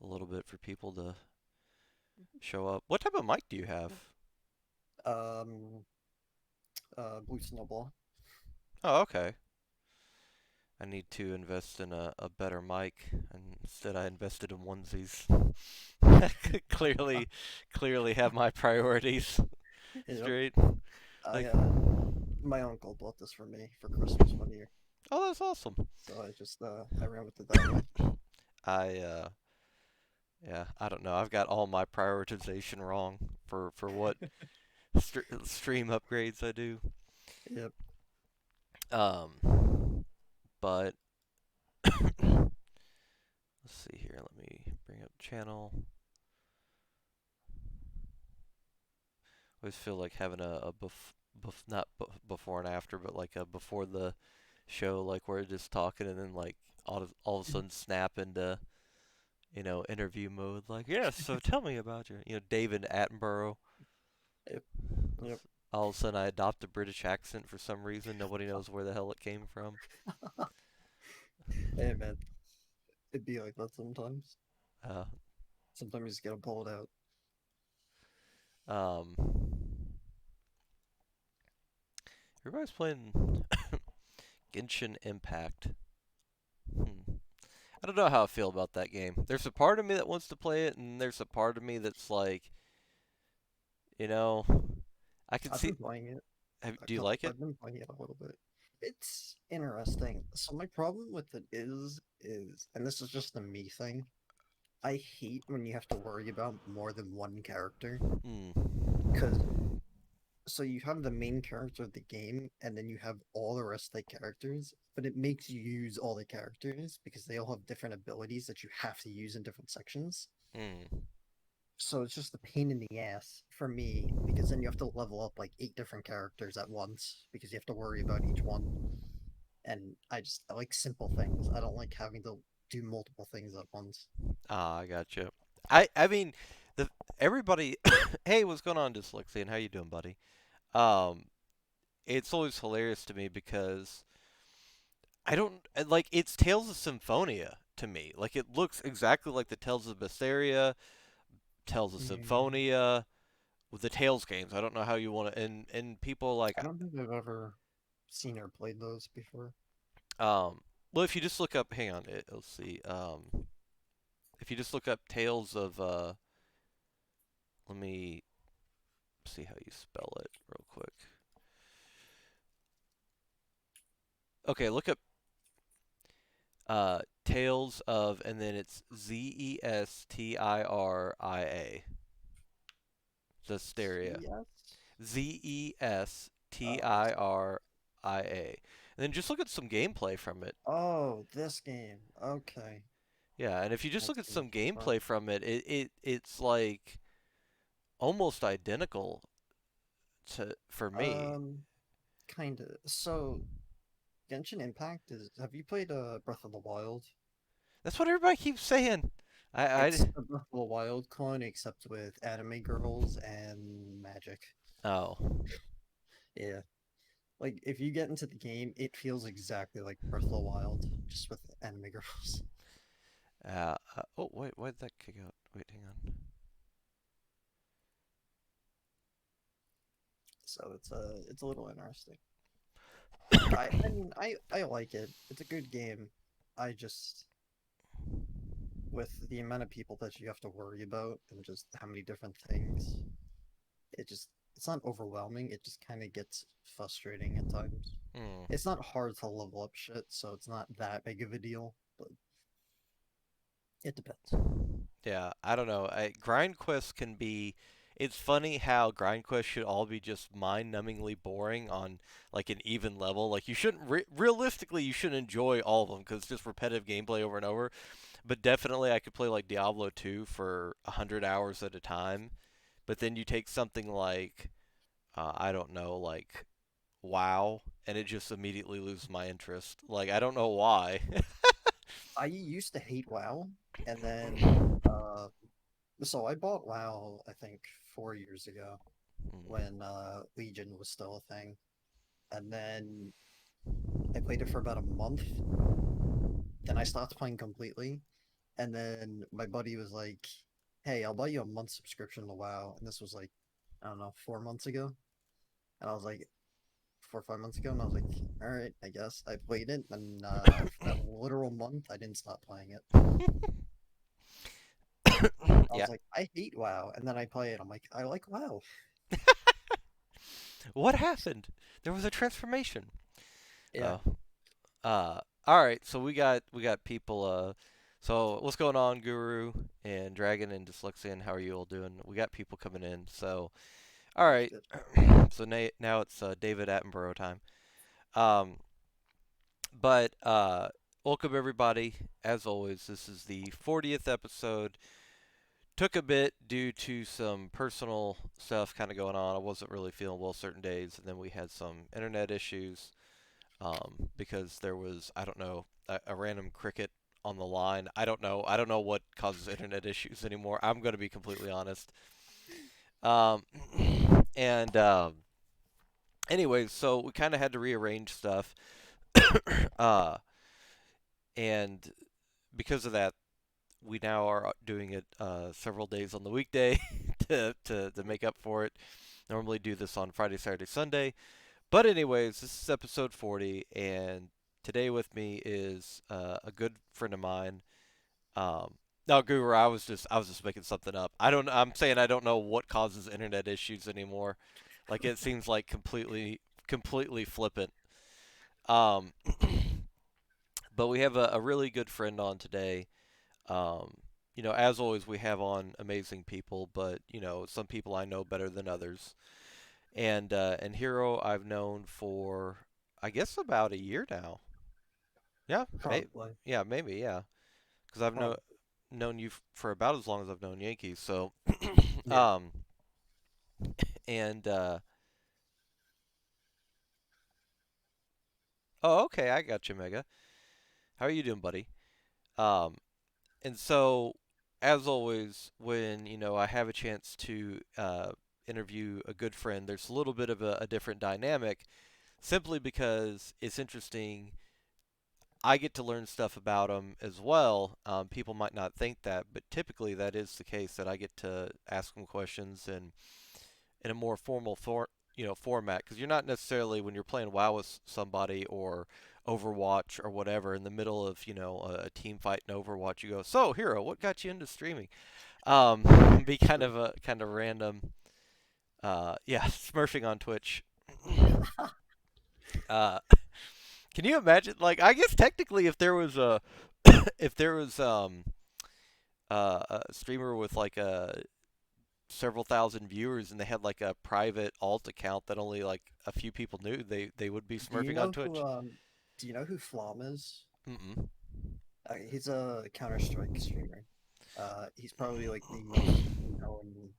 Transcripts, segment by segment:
a little bit for people to show up. What type of mic do you have? Um, Blue Snowball. Oh, okay. I need to invest in a better mic, and instead I invested in onesies. clearly, clearly have my priorities Yep. straight. I Like, My uncle bought this for me for Christmas one year, oh, that's awesome. so I ran with it that way. I yeah, I don't know. I've got all my prioritization wrong for what stream upgrades I do. Yep. But let's see here. Let me bring up channel. I always feel like having not before and after, but like a before the show, like we're just talking and then like all of a sudden snap into interview mode. Like, yeah, so tell me about your David Attenborough. Yep. Yep. All of a sudden I adopt a British accent for some reason. Nobody knows where the hell it came from. Hey man, it'd be like that sometimes. Uh, Sometimes you just gotta pull it out. um, everybody's playing Genshin Impact. Hmm. I don't know how I feel about that game. There's a part of me that wants to play it, and there's a part of me that's like, you know, I could I've see. been playing it. Do you like it? I've been playing it a little bit. It's interesting. So my problem with it is, and this is just a me thing. I hate when you have to worry about more than one character. Hmm. Because so you have the main character of the game, and then you have all the rest of the characters, but it makes you use all the characters because they all have different abilities that you have to use in different sections. Hmm. So it's just a pain in the ass for me because then you have to level up like eight different characters at once because you have to worry about each one. And I like simple things. I don't like having to do multiple things at once. Ah, I got you. I mean, the everybody. Hey, what's going on, Dyslexian? How you doing, buddy? Um, it's always hilarious to me because I don't like it's Tales of Symphonia to me. Like it looks exactly like the Tales of Berseria, Tales of Mm, Symphonia with the Tales games. I don't know how you want to and people like I don't think I've ever seen or played those before. um well if you just look up hang on, let's see. If you just look up Tales of let me see how you spell it real quick. Okay, look up Tales of and then it's Zestria. Zesteria. CS? Oh, Zestria. And then just look at some gameplay from it. oh, this game. Okay. Yeah, and if you just look Let's at see. some But gameplay from it's like almost identical to for me. um kind of. So Genshin Impact is have you played Breath of the Wild? That's what everybody keeps saying. It's a Breath of the Wild clone except with anime girls and magic. Oh. Yeah. Like if you get into the game, it feels exactly like Breath of the Wild, just with anime girls. Oh wait, why did that kick out? Wait, hang on. So it's a little interesting. I mean I like it. It's a good game. I just with the amount of people that you have to worry about and just how many different things, it's not overwhelming. It just kind of gets frustrating at times. Hmm. It's not hard to level up shit, so it's not that big of a deal, but it depends. Yeah, I don't know. Grind quests can be. It's funny how grind quests should all be just mind-numbingly boring on like an even level. Like you shouldn't realistically you shouldn't enjoy all of them because it's just repetitive gameplay over and over. But definitely I could play like Diablo 2 for 100 hours at a time. But then you take something like I don't know, like WoW, and it just immediately loses my interest. Like I don't know why. I used to hate WoW, and then so I bought WoW I think 4 years ago when Legion was still a thing, and then I played it for about a month. Then I stopped playing completely, And then my buddy was like, "Hey, I'll buy you a month subscription to WoW." And this was like, I don't know, 4 months ago. And I was like, 4 or 5 months ago, and I was like, "All right, I guess." I played it, and for that literal month, I didn't stop playing it. I Yeah. was like, "I hate WoW," and then I play it. I'm like, "I like WoW." What happened? There was a transformation. Yeah, Oh. All right. So we got people. So what's going on, Guru and Dragon and Dyslexian? How are you all doing? We got people coming in. So all good, right. good. So now it's David Attenborough time. Um, but welcome everybody. As always, this is the 40th episode. Took a bit due to some personal stuff kind of going on. I wasn't really feeling well certain days, and then we had some internet issues because there was, I don't know, a random cricket on the line. I don't know. I don't know what causes internet issues anymore. I'm going to be completely honest. Um, and anyways, so we kind of had to rearrange stuff. uh, and because of that, we now are doing it several days on the weekday to make up for it. Normally do this on Friday, Saturday, Sunday. But anyways, this is episode 40, and today with me is a good friend of mine. No, Guru, I was just making something up. I'm saying I don't know what causes internet issues anymore. Like it seems like completely flippant. Um, but we have a really good friend on today. Um, as always, we have on amazing people, but some people I know better than others. And Hero I've known for I guess about a year now. Yeah, Probably, yeah, maybe, yeah, because I've probably. known you for about as long as I've known Yankees. So, Yeah, um, and oh, okay, I got you, Mega. How are you doing, buddy? Um, and so, as always, when I have a chance to interview a good friend, there's a little bit of a different dynamic, simply because it's interesting. I get to learn stuff about them as well. People might not think that, but typically that is the case. That I get to ask them questions and in a more formal format, because you're not necessarily, when you're playing WoW with somebody or Overwatch or whatever, in the middle of a team fight in Overwatch, you go, "So, Hero, what got you into streaming?" Be kind true. of a kind of random. Yeah, smurfing on Twitch. uh, can you imagine? Like, I guess technically, if there was a if there was a streamer with like a several thousand viewers and they had like a private alt account that only like a few people knew, they would be Do you smurfing on know who Twitch. do you know who Flom is? Mm-mm. He's a Counter-Strike streamer. He's probably like the most known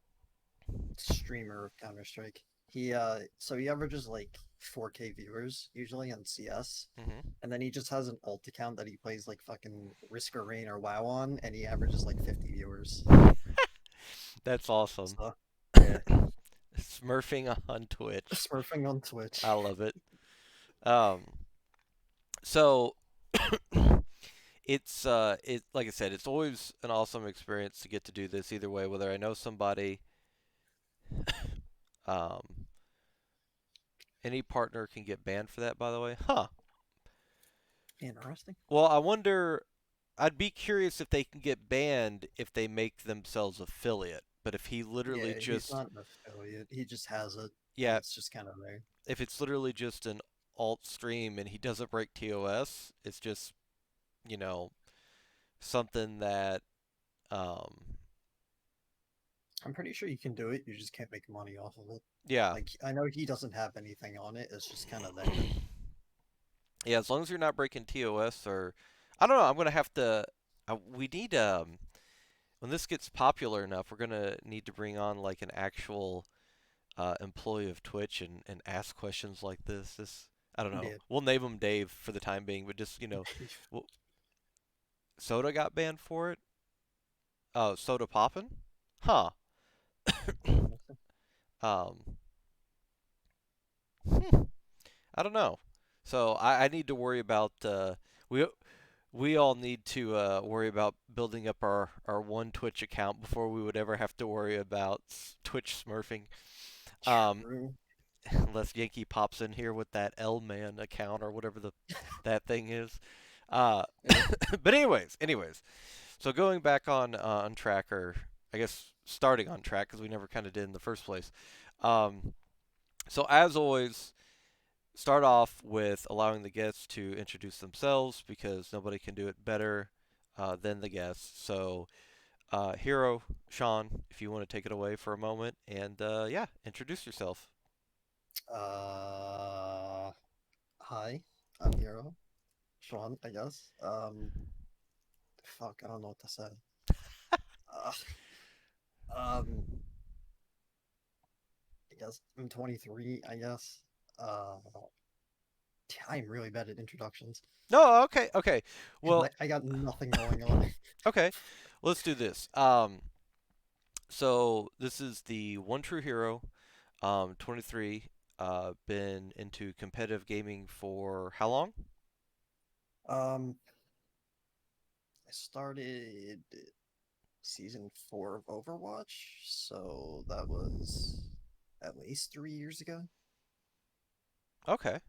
streamer of Counter-Strike. He averages like 4K viewers usually on CS, Mm-hmm. and then he just has an alt account that he plays like fucking Risk or Rain or WoW on, and he averages like 50 viewers. That's awesome. So, yeah, Smurfing on Twitch. smurfing on Twitch. I love it. Um, so it like I said, it's always an awesome experience to get to do this either way, whether I know somebody. Um, any partner can get banned for that, by the way. Huh. Interesting. Well, I wonder. I'd be curious if they can get banned if they make themselves affiliate. But if he literally Yeah, he's just, not an affiliate. He just has it, and yeah, it's just kind of there. if it's literally just an alt stream and he doesn't break TOS, it's just, you know, something that, um, I'm pretty sure you can do it. You just can't make money off of it. yeah. Like I know he doesn't have anything on it. It's just kind of there. Yeah, as long as you're not breaking TOS or, I don't know, I'm going to have to, we need, when this gets popular enough, we're going to need to bring on like an actual employee of Twitch and ask questions like this. I don't know. Yeah. We'll name him Dave for the time being, but just well, Soda got banned for it. Oh, Soda Poppin'? Huh. Um, hmm, I don't know. So I need to worry about we we all need to worry about building up our one Twitch account before we would ever have to worry about Twitch smurfing. Um, True. unless Yankee pops in here with that L Man account or whatever that thing is. Uh, Yeah. but anyways, so going back on track, or I guess starting on track because we never kind of did in the first place. Um, so as always, start off with allowing the guests to introduce themselves because nobody can do it better than the guests. So, Hero, Sean, if you want to take it away for a moment and yeah, introduce yourself. Uh, Hi, I'm Hero. Sean, I guess. Fuck, I don't know what to say. Uh, um, I guess I'm 23, I guess. Uh, I'm really bad at introductions. No, okay. And Well, I got nothing going on. okay. Let's do this. So this is the one true hero. 23. Been into competitive gaming for how long? Um, I started season 4 of Overwatch, so that was at least 3 years ago, Okay.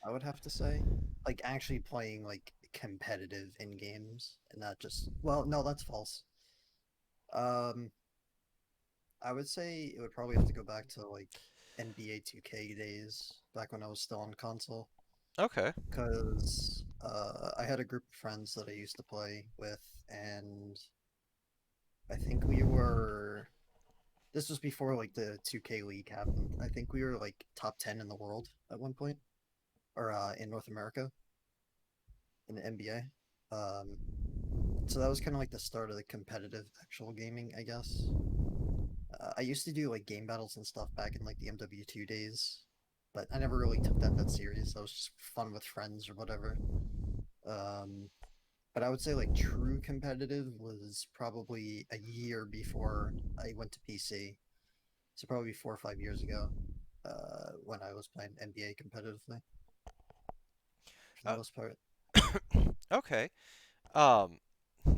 I would have to say. Like actually playing like competitive in games and not just well, no, that's false. Um, I would say it would probably have to go back to like NBA 2K days, back when I was still on console. Okay. Because I had a group of friends that I used to play with, and I think we were. This was before like the 2K League happened. I think we were like top 10 in the world at one point, or in North America in the NBA. So that was kind of like the start of the competitive actual gaming, I guess. I used to do like game battles and stuff back in like the MW2 days, but I never really took that serious. That was just fun with friends or whatever. Um, but I would say like true competitive was probably a year before I went to PC. So probably 4 or 5 years ago, when I was playing NBA competitively for the Uh, most part. okay. Um,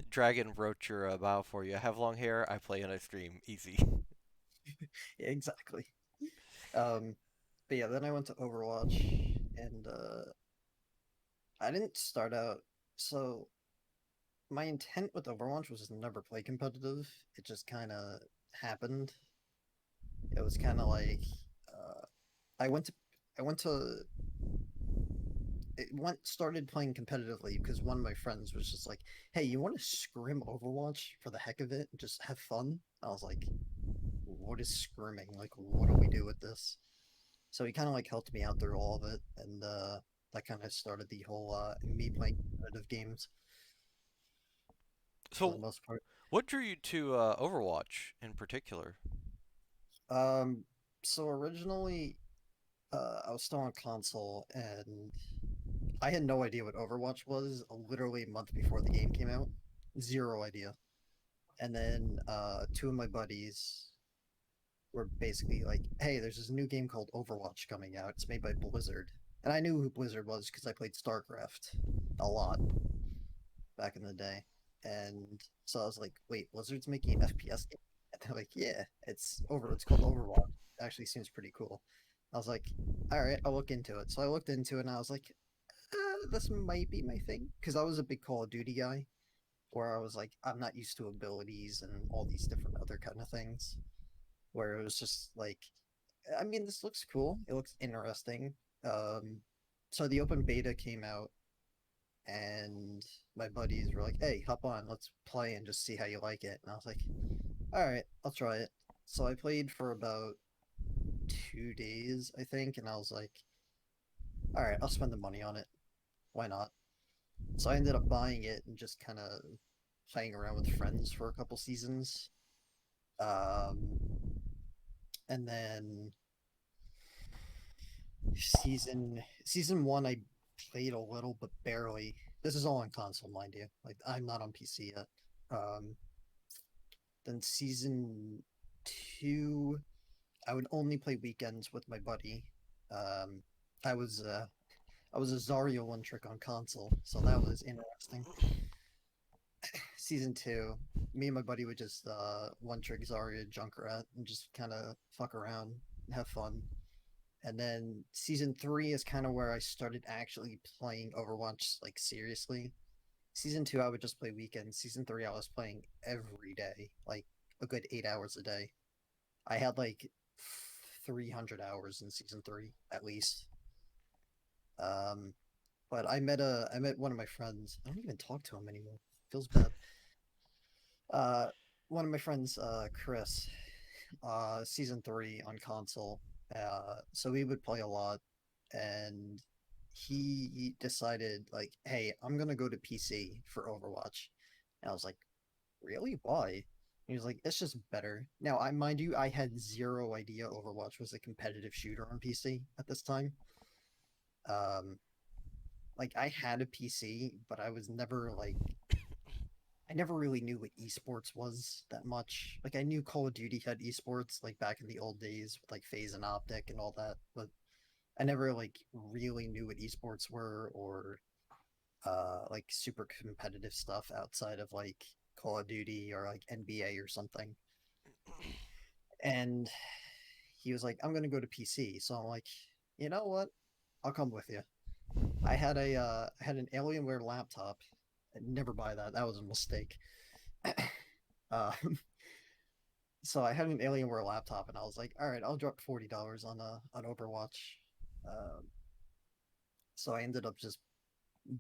Dragon wrote your bio for you. I have long hair. I play and I stream. Easy. Yeah, exactly. Um, but yeah, then I went to Overwatch, and I didn't start out. So my intent with Overwatch was to never play competitive. It just kind of happened. It was kind of like uh, I went to I went to it went started playing competitively because one of my friends was just like, "Hey, you want to scrim Overwatch for the heck of it and just have fun?" I was like, "What is scrimming? Like, what do we do with this?" So he kind of like helped me out through all of it, and that kind of started the whole me playing competitive games for the So, most part. what drew you to Overwatch in particular? Um, so originally, I was still on console, and I had no idea what Overwatch was literally a month before the game came out. Zero idea. And then two of my buddies were basically like, "Hey, there's this new game called Overwatch coming out. It's made by Blizzard." And I knew who Blizzard was because I played StarCraft a lot back in the day. And so I was like, "Wait, Blizzard's making an FPS game?" And they're like, "Yeah, it's called Overwatch. It actually seems pretty cool." I was like, "All right, I'll look into it." So I looked into it and I was like, this might be my thing because I was a big Call of Duty guy, where I was like, I'm not used to abilities and all these different other kind of things. Where it was just like, I mean, this looks cool. It looks interesting. Um, so the open beta came out, and my buddies were like, "Hey, hop on, let's play and just see how you like it." And I was like, "All right, I'll try it." So I played for about 2 days, I think, and I was like, "All right, I'll spend the money on it. Why not?" So I ended up buying it and just kind of playing around with friends for a couple seasons. Um, and then season one, I played a little but barely. This is all on console, mind you. Like I'm not on PC yet. Um, then season two, I would only play weekends with my buddy. Um, I was I was a Zarya one trick on console, so that was interesting. Season two, me and my buddy would just one trick Zarya Junkrat and just kind of fuck around and have fun. And then season three is kind of where I started actually playing Overwatch like seriously. Season two, I would just play weekends. Season three, I was playing every day, like a good 8 hours a day. I had like 300 hours in season three at least. Um, but I met one of my friends. I don't even talk to him anymore. Feels bad. Uh, One of my friends, Chris, season three on console. So we would play a lot, and he decided like, hey, I'm gonna go to PC for Overwatch. And I was like, really? Why? He was like, it's just better. Now, I mind you, I had zero idea Overwatch was a competitive shooter on PC at this time. Um, like I had a PC, but I was never like I never really knew what esports was that much. Like I knew Call of Duty had esports like back in the old days with like Phase and Optic and all that, but I never like really knew what esports were or like super competitive stuff outside of like Call of Duty or like NBA or something. And he was like, "I'm gonna go to PC." So I'm like, "You know what? I'll come with you." I had an Alienware laptop. I'd never buy that. That was a mistake. uh, so I had an Alienware laptop, and I was like, "All right, I'll drop $40 on Overwatch." Um, so I ended up just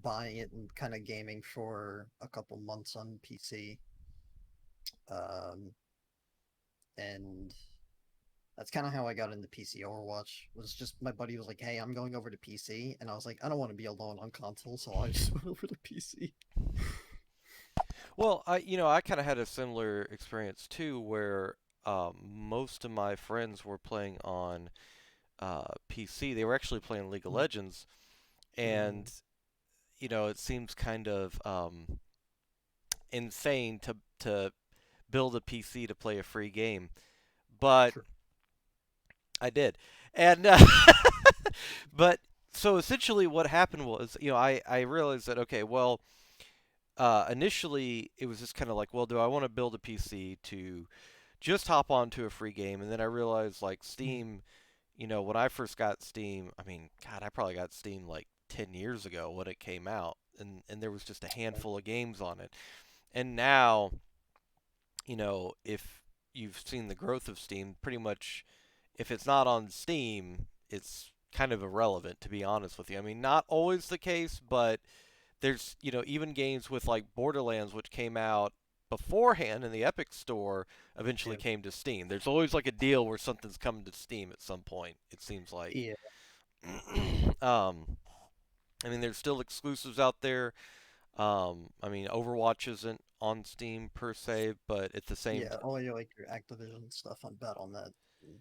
buying it and kind of gaming for a couple months on PC. Um, and that's kind of how I got into PC Overwatch. Was just my buddy was like, "Hey, I'm going over to PC," and I was like, "I don't want to be alone on console," so I just went over to PC. Well, I kind of had a similar experience too, where most of my friends were playing on PC. They were actually playing League of Legends, and Mm, it seems kind of insane to build a PC to play a free game, but true. I did, and but so essentially what happened was, I realized that okay, well, initially it was just kind of like, well, do I want to build a PC to just hop onto a free game? And then I realized like Mm, Steam, when I first got Steam, I mean, God, I probably got Steam like 10 years ago when it came out, and there was just a yeah, handful of games on it. And now, if you've seen the growth of Steam, pretty much if it's not on Steam, it's kind of irrelevant, to be honest with you. I mean, not always the case, but there's, even games with like Borderlands, which came out beforehand in the Epic Store, eventually yeah, came to Steam. There's always like a deal where something's coming to Steam at some point, it seems like. yeah, um, I mean, there's still exclusives out there. I mean, Overwatch isn't on Steam per se, but at the same, yeah. All your like your Activision stuff on Battle.net, and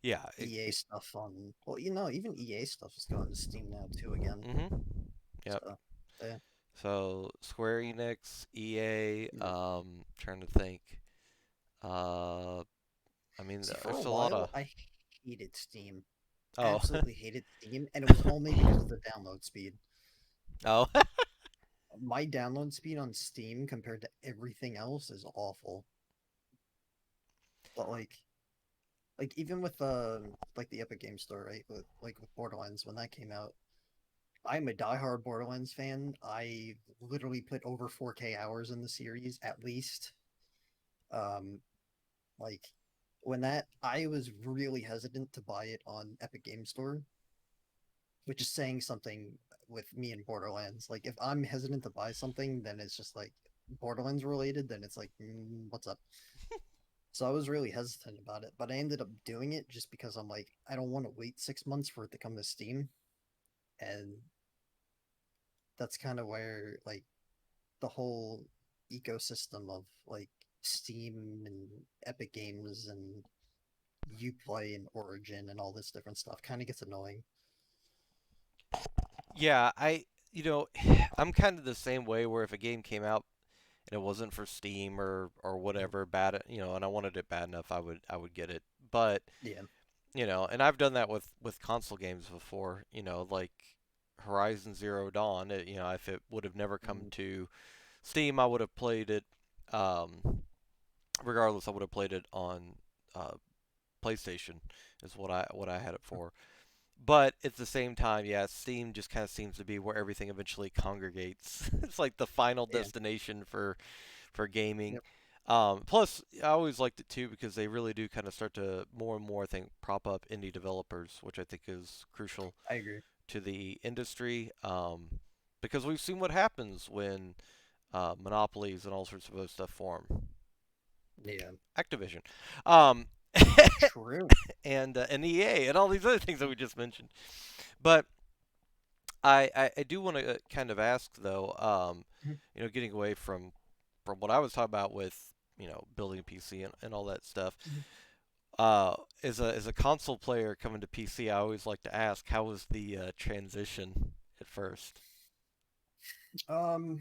yeah, EA stuff on. Well, even EA stuff is going to Steam now too again. mm-hmm, yep. So, yeah. So Square Enix, EA, Mm. trying to think. Uh, I mean, See, for a there's a lot while, of. I hated Steam. Oh, Absolutely hated Steam, and it was only because of the download speed. oh, My download speed on Steam compared to everything else is awful. But like even with like the Epic Game Store, right? With Borderlands when that came out, I'm a diehard Borderlands fan. I literally put over 4K hours in the series at least. Um, like when that I was really hesitant to buy it on Epic Game Store, which is saying something with me and Borderlands. Like if I'm hesitant to buy something, then it's just like Borderlands related, then it's like, what's up? So I was really hesitant about it, but I ended up doing it just because I'm like, I don't want to wait 6 months for it to come to Steam. And that's kind of where like the whole ecosystem of like Steam and Epic Games and Uplay and Origin and all this different stuff kind of gets annoying. yeah. I'm kind of the same way where if a game came out and it wasn't for Steam or whatever bad, and I wanted it bad enough, I would get it. But Yeah. and I've done that with console games before. Like Horizon Zero Dawn. If it would have never come Mhm. to Steam, I would have played it. Regardless, I would have played it on uh, PlayStation. Is what I had it for. But at the same time, yeah, Steam just kind of seems to be where everything eventually congregates. It's like the final Yeah. destination for gaming. Yep. Plus, I always liked it too because they really do kind of start to more and more, I think, prop up indie developers, which I think is crucial I agree. to the industry. Because we've seen what happens when monopolies and all sorts of other stuff form. Yeah. Activision, um, True. and EA, and all these other things that we just mentioned. But I do want to kind of ask though, Mhm. getting away from what I was talking about with building a PC and all that stuff. Mhm. As a console player coming to PC, I always like to ask, how was the transition at first? Um,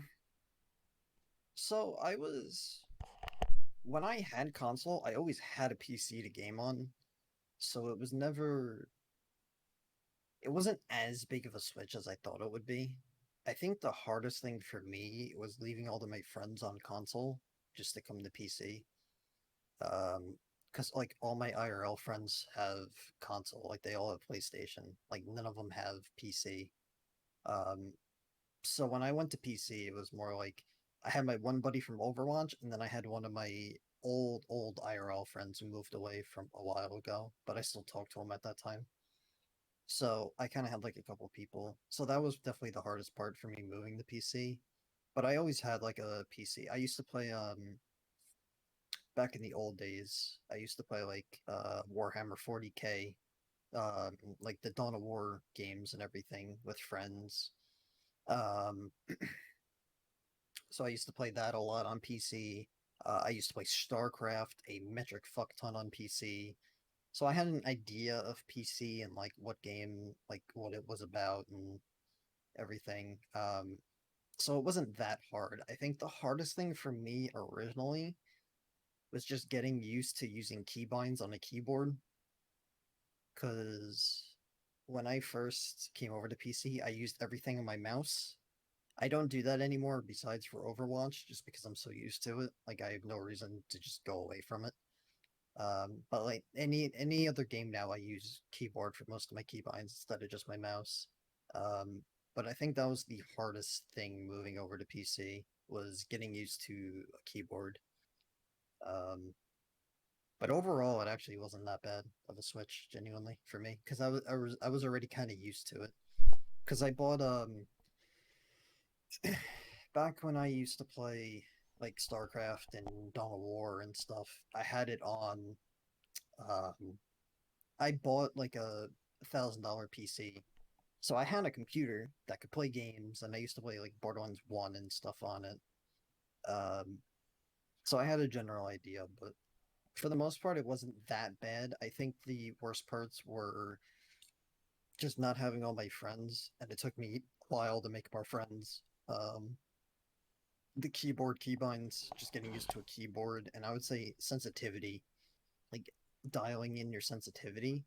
so I was when I had console, I always had a PC to game on, so it wasn't as big of a switch as I thought it would be. I think the hardest thing for me was leaving all of my friends on console just to come to PC. Because like all my IRL friends have console, like they all have PlayStation, like none of them have PC. Um, so when I went to PC, it was more like I had my one buddy from Overwatch, and then I had one of my old IRL friends who moved away from a while ago, but I still talked to him at that time. So I kind of had like a couple people. So that was definitely the hardest part for me moving the PC. But I always had like a PC. I used to play back in the old days. I used to play like Warhammer 40K, like the Dawn of War games and everything with friends. Um, so I used to play that a lot on PC. I used to play StarCraft a metric fuck ton on PC. So I had an idea of PC and like what game, like what it was about and everything. So it wasn't that hard. I think the hardest thing for me originally was just getting used to using keybinds on a keyboard. Because when I first came over to PC, I used everything on my mouse. I don't do that anymore besides for Overwatch, just because I'm so used to it. Like I have no reason to just go away from it. But like any other game now, I use keyboard for most of my keybinds instead of just my mouse. Um, but I think that was the hardest thing moving over to PC was getting used to a keyboard. Um, but overall, it actually wasn't that bad of a switch, genuinely for me, because I was already kind of used to it. Because I bought back when I used to play like StarCraft and Dawn of War and stuff, I had it on um I bought like a $1,000 PC. So I had a computer that could play games, and I used to play like Borderlands 1 and stuff on it. Um, so I had a general idea, but for the most part, it wasn't that bad. I think the worst parts were just not having all my friends, and it took me a while to make more friends. The keyboard keybinds, just getting used to a keyboard, and I would say sensitivity, like dialing in your sensitivity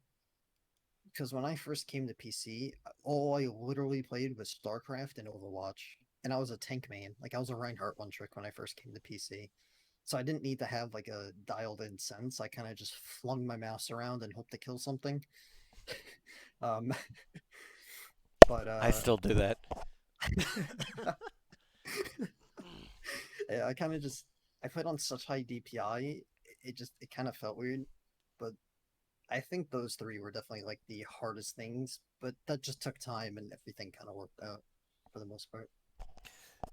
because when I first came to PC, all I literally played was StarCraft and Overwatch, and I was a tank main. Like I was a Reinhardt one trick when I first came to PC, so I didn't need to have like a dialed-in sense. I kind of just flung my mouse around and hoped to kill something. Um, but I still do that. yeah, I kind of just I put on such high DPI, it kind of felt weird. But I think those three were definitely like the hardest things, but that just took time and everything kind of worked out for the most part.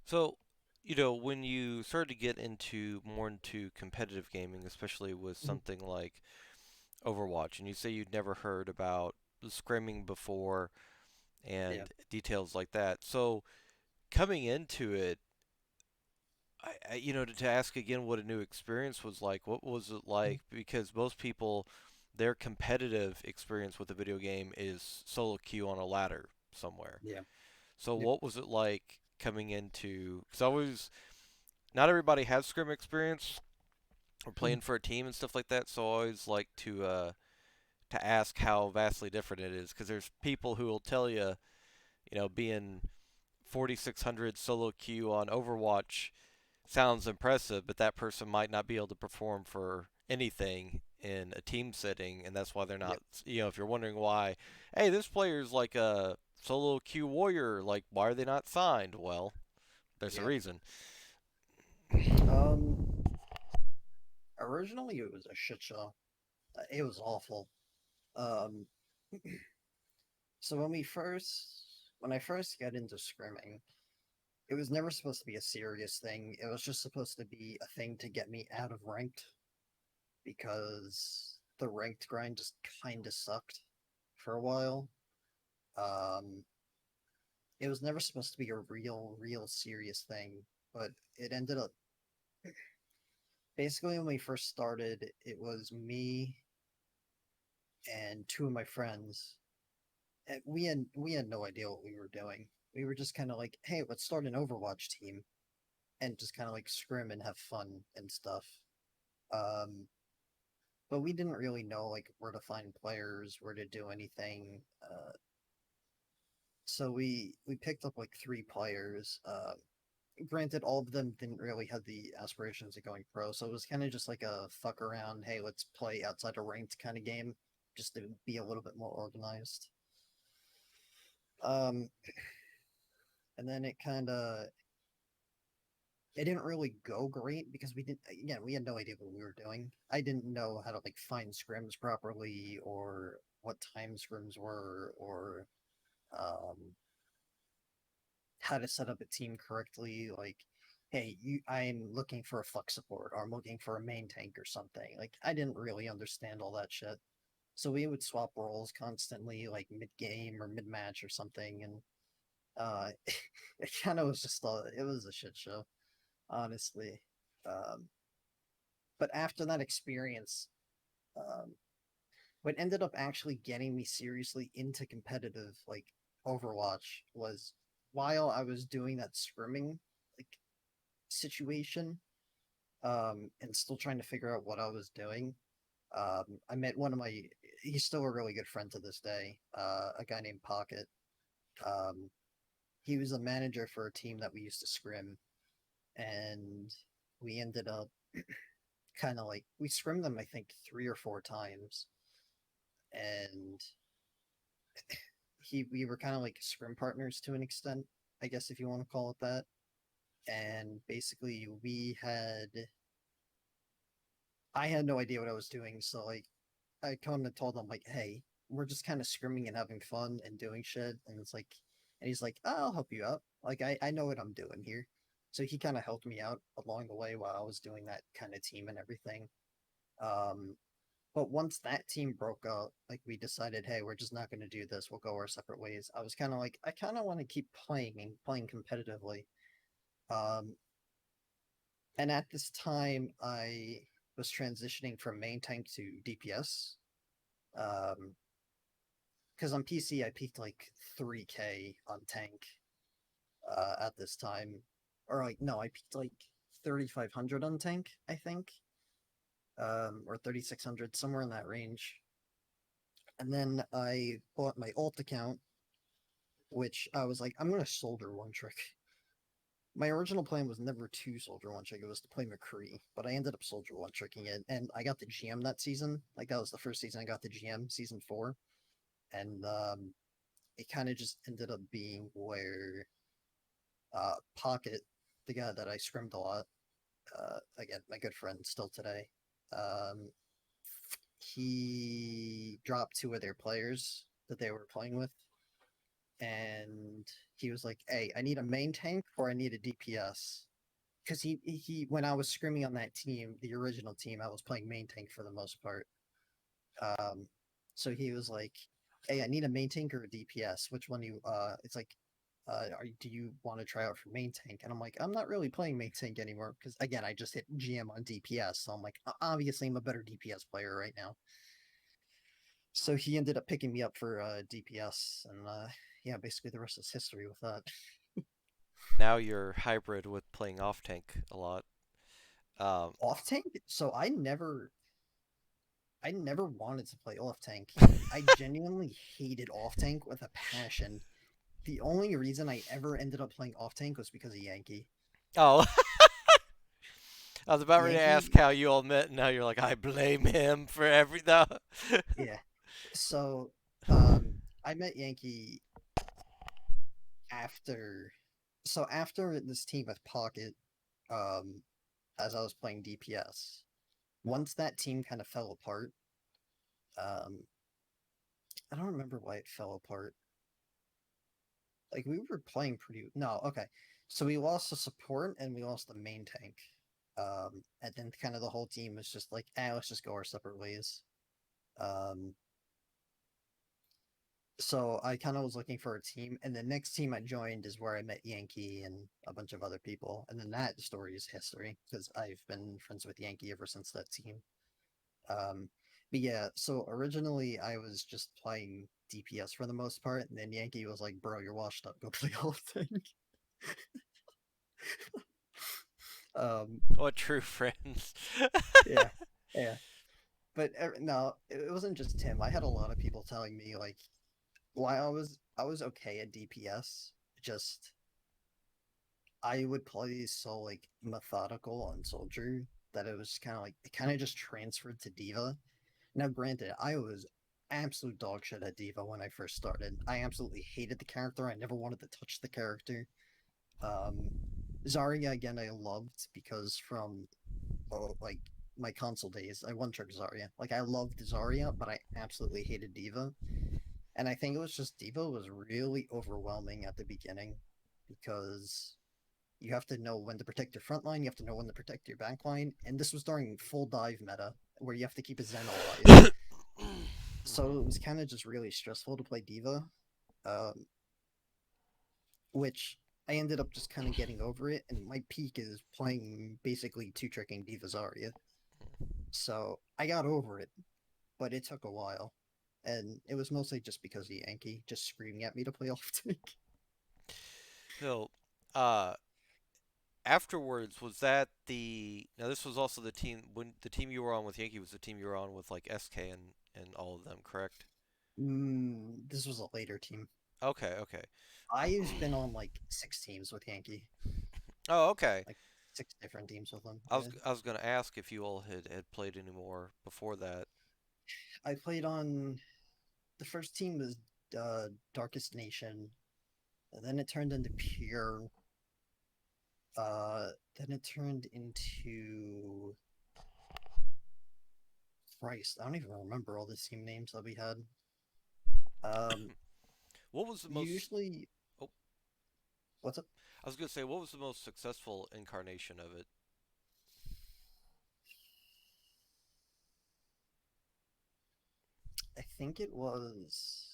So, when you started to get more into competitive gaming, especially with Mhm. something like Overwatch, and you say you'd never heard about the scrimming before Yeah. and details like that. So, coming into it, to ask again what a new experience was like, what was it Mhm. like? Because most people, their competitive experience with a video game is solo queue on a ladder somewhere. Yeah. So, Yep. what was it like coming into? Because not everybody has scrim experience or Mhm. playing for a team and stuff like that. So, I always like to ask how vastly different it is because there's people who will tell you, being 4600 solo queue on Overwatch sounds impressive, but that person might not be able to perform for anything in a team setting, and that's why they're not. Yep. If you're wondering why, hey, this player's like a solo queue warrior, like why are they not signed? Well, there's a Yep. reason. Um, Originally it was a shit show. It was awful. Um, so when I first got into scrimming, it was never supposed to be a serious thing. It was just supposed to be a thing to get me out of ranked because the ranked grind just kind of sucked for a while. Um, it was never supposed to be a real serious thing, but it ended up basically when we first started, it was me and two of my friends. And we had no idea what we were doing. We were just kind of like, hey, let's start an Overwatch team and just kind of like scrim and have fun and stuff. Um, but we didn't really know like where to find players, where to do anything. So we picked up like three players. Granted, all of them didn't really have the aspirations of going pro, so it was kind of just like a fuck around. Hey, let's play outside a ranked kind of game, just to be a little bit more organized. Um, and then it didn't really go great because we had no idea what we were doing. I didn't know how to like find scrims properly or what time scrims were or um how to set up a team correctly. Like, hey, I'm looking for a fuck support or I'm looking for a main tank or something. Like, I didn't really understand all that shit. So we would swap roles constantly, like mid game or mid match or something, and it kind of was it was a shit show, honestly. Um, but after that experience, um, what ended up actually getting me seriously into competitive like Overwatch was while I was doing that scrimming like situation, and still trying to figure out what I was doing. I met one of my he's still a really good friend to this day, a guy named Pocket. Um, he was a manager for a team that we used to scrim, and we ended up kind of like we scrimmed them I think 3 or 4 times, and he we were kind of like scrim partners to an extent, I guess if you want to call it that. And basically I had no idea what I was doing, so like I kind of told him like, "Hey, we're just kind of scrimming and having fun and doing shit." And it's like, and he's like, oh, "I'll help you out. Like I know what I'm doing here." So he kind of helped me out along the way while I was doing that kind of team and everything. Um, but once that team broke up, like we decided, hey, we're just not going to do this. We'll go our separate ways. I was kind of like, I kind of want to keep playing and playing competitively. Um, and at this time, I was transitioning from main tank to DPS. Um, because on PC I peaked like 3K on tank at this time, or like no, I peaked like 3,500 on tank, I think, or 3,600, somewhere in that range. And then I bought my alt account, which I was like, I'm gonna soldier one trick. My original plan was never to soldier one trick; it was to play McCree, but I ended up soldier one tricking it, and I got the GM that season. Like that was the first season I got the GM, season 4, and it kind of just ended up being where Pocket, the guy that I scrimmed a lot, again, my good friend still today, um, he dropped two of their players that they were playing with, and he was like, "Hey, I need a main tank or I need a DPS." Because he when I was scrimming on that team, the original team, I was playing main tank for the most part. Um, so he was like, "Hey, I need a main tank or a DPS. Which one you?" It's like, do you want to try out for main tank? And I'm like, I'm not really playing main tank anymore because again, I just hit GM on DPS, so I'm like, obviously, I'm a better DPS player right now. So he ended up picking me up for DPS, and yeah, basically the rest is history with that. Now you're hybrid with playing off tank a lot. Um, Off tank. So I never wanted to play off tank. I genuinely hated off tank with a passion. The only reason I ever ended up playing off tank was because of Yankee. Oh, I was about ready to ask Yankee, how you all met, and now you're like, I blame him for everything. yeah. So, um, I met Yankee after, after this team with Pocket, um, as I was playing DPS. Once that team kind of fell apart, um, I don't remember why it fell apart. Like we were playing pretty. No, okay. So we lost the support and we lost the main tank. And then kind of the whole team was just like, let's just go our separate ways. Um, so I kind of was looking for a team, and the next team I joined is where I met Yankee and a bunch of other people, and then that story is history because I've been friends with Yankee ever since that team. Um, but yeah, so originally I was just playing DPS for the most part, and then Yankee was like, "Bro, you're washed up. Go play whole thing." um, What true friends? yeah, yeah. But no, it wasn't just him. I had a lot of people telling me like, while I was okay at DPS, just I would play so like methodical on Soldier that it was kind of like it kind of just transferred to Diva. Now, granted, I was absolute dog shit at Diva when I first started. I absolutely hated the character. I never wanted to touch the character. Um, Zarya again, I loved because from like my console days, I one trick Zarya. Like I loved Zarya, but I absolutely hated Diva. And I think it was just Diva was really overwhelming at the beginning because you have to know when to protect your front line, you have to know when to protect your back line, and this was during full dive meta where you have to keep a Zen alive. So it was kind of just really stressful to play Diva, um, which I ended up just kind of getting over it. And my peak is playing basically two tricking Diva Zarya. So I got over it, but it took a while. And it was mostly just because of Yankee just screaming at me to play off tank. So, uh, afterwards, was that the? Now, this was also the team when the team you were on with Yankee was the team you were on with like SK and all of them, correct? This was a later team. Okay, okay. I've been on like 6 teams with Yankee, Oh, okay. like 6 different teams with him. I was Yeah, I was gonna ask if you all had played any more before that. I played on the first team was Darkest Nation, and then it turned into Pure. Then it turned into Christ. I don't even remember all the team names that we had. Um, What was the most? usually, Oh, what's up? I was gonna say, what was the most successful incarnation of it? I think it was